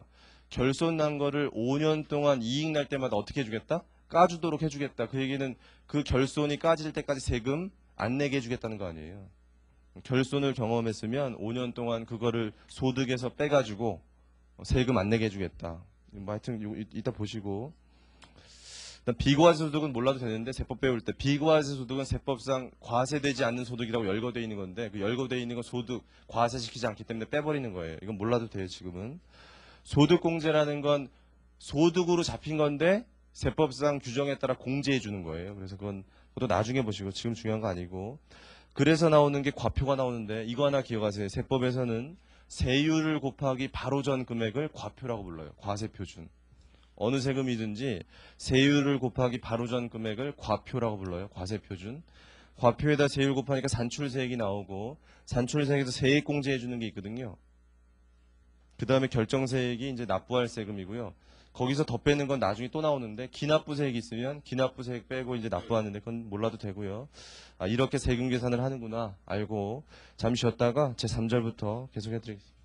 결손 난 거를 5년 동안 이익 날 때마다 어떻게 해주겠다? 까주도록 해주겠다. 그 얘기는 그 결손이 까질 때까지 세금 안 내게 해주겠다는 거 아니에요. 결손을 경험했으면 5년 동안 그거를 소득에서 빼가지고 세금 안 내게 해주겠다. 뭐 하여튼 이따 보시고. 비과세 소득은 몰라도 되는데 세법 배울 때 비과세 소득은 세법상 과세되지 않는 소득이라고 열거되어 있는 건데 그 열거되어 있는 건 소득 과세시키지 않기 때문에 빼버리는 거예요. 이건 몰라도 돼요. 지금은. 소득공제라는 건 소득으로 잡힌 건데 세법상 규정에 따라 공제해 주는 거예요. 그래서 그것도 나중에 보시고 지금 중요한 거 아니고. 그래서 나오는 게 과표가 나오는데 이거 하나 기억하세요. 세법에서는 세율을 곱하기 바로 전 금액을 과표라고 불러요. 과세표준. 어느 세금이든지 세율을 곱하기 바로 전 금액을 과표라고 불러요. 과세표준. 과표에다 세율 곱하니까 산출세액이 나오고 산출세액에서 세액공제해 주는 게 있거든요. 그 다음에 결정세액이 이제 납부할 세금이고요. 거기서 더 빼는 건 나중에 또 나오는데 기납부세액이 있으면 기납부세액 빼고 이제 납부하는데 그건 몰라도 되고요. 아, 이렇게 세금 계산을 하는구나 알고 잠시 쉬었다가 제 3절부터 계속해 드리겠습니다.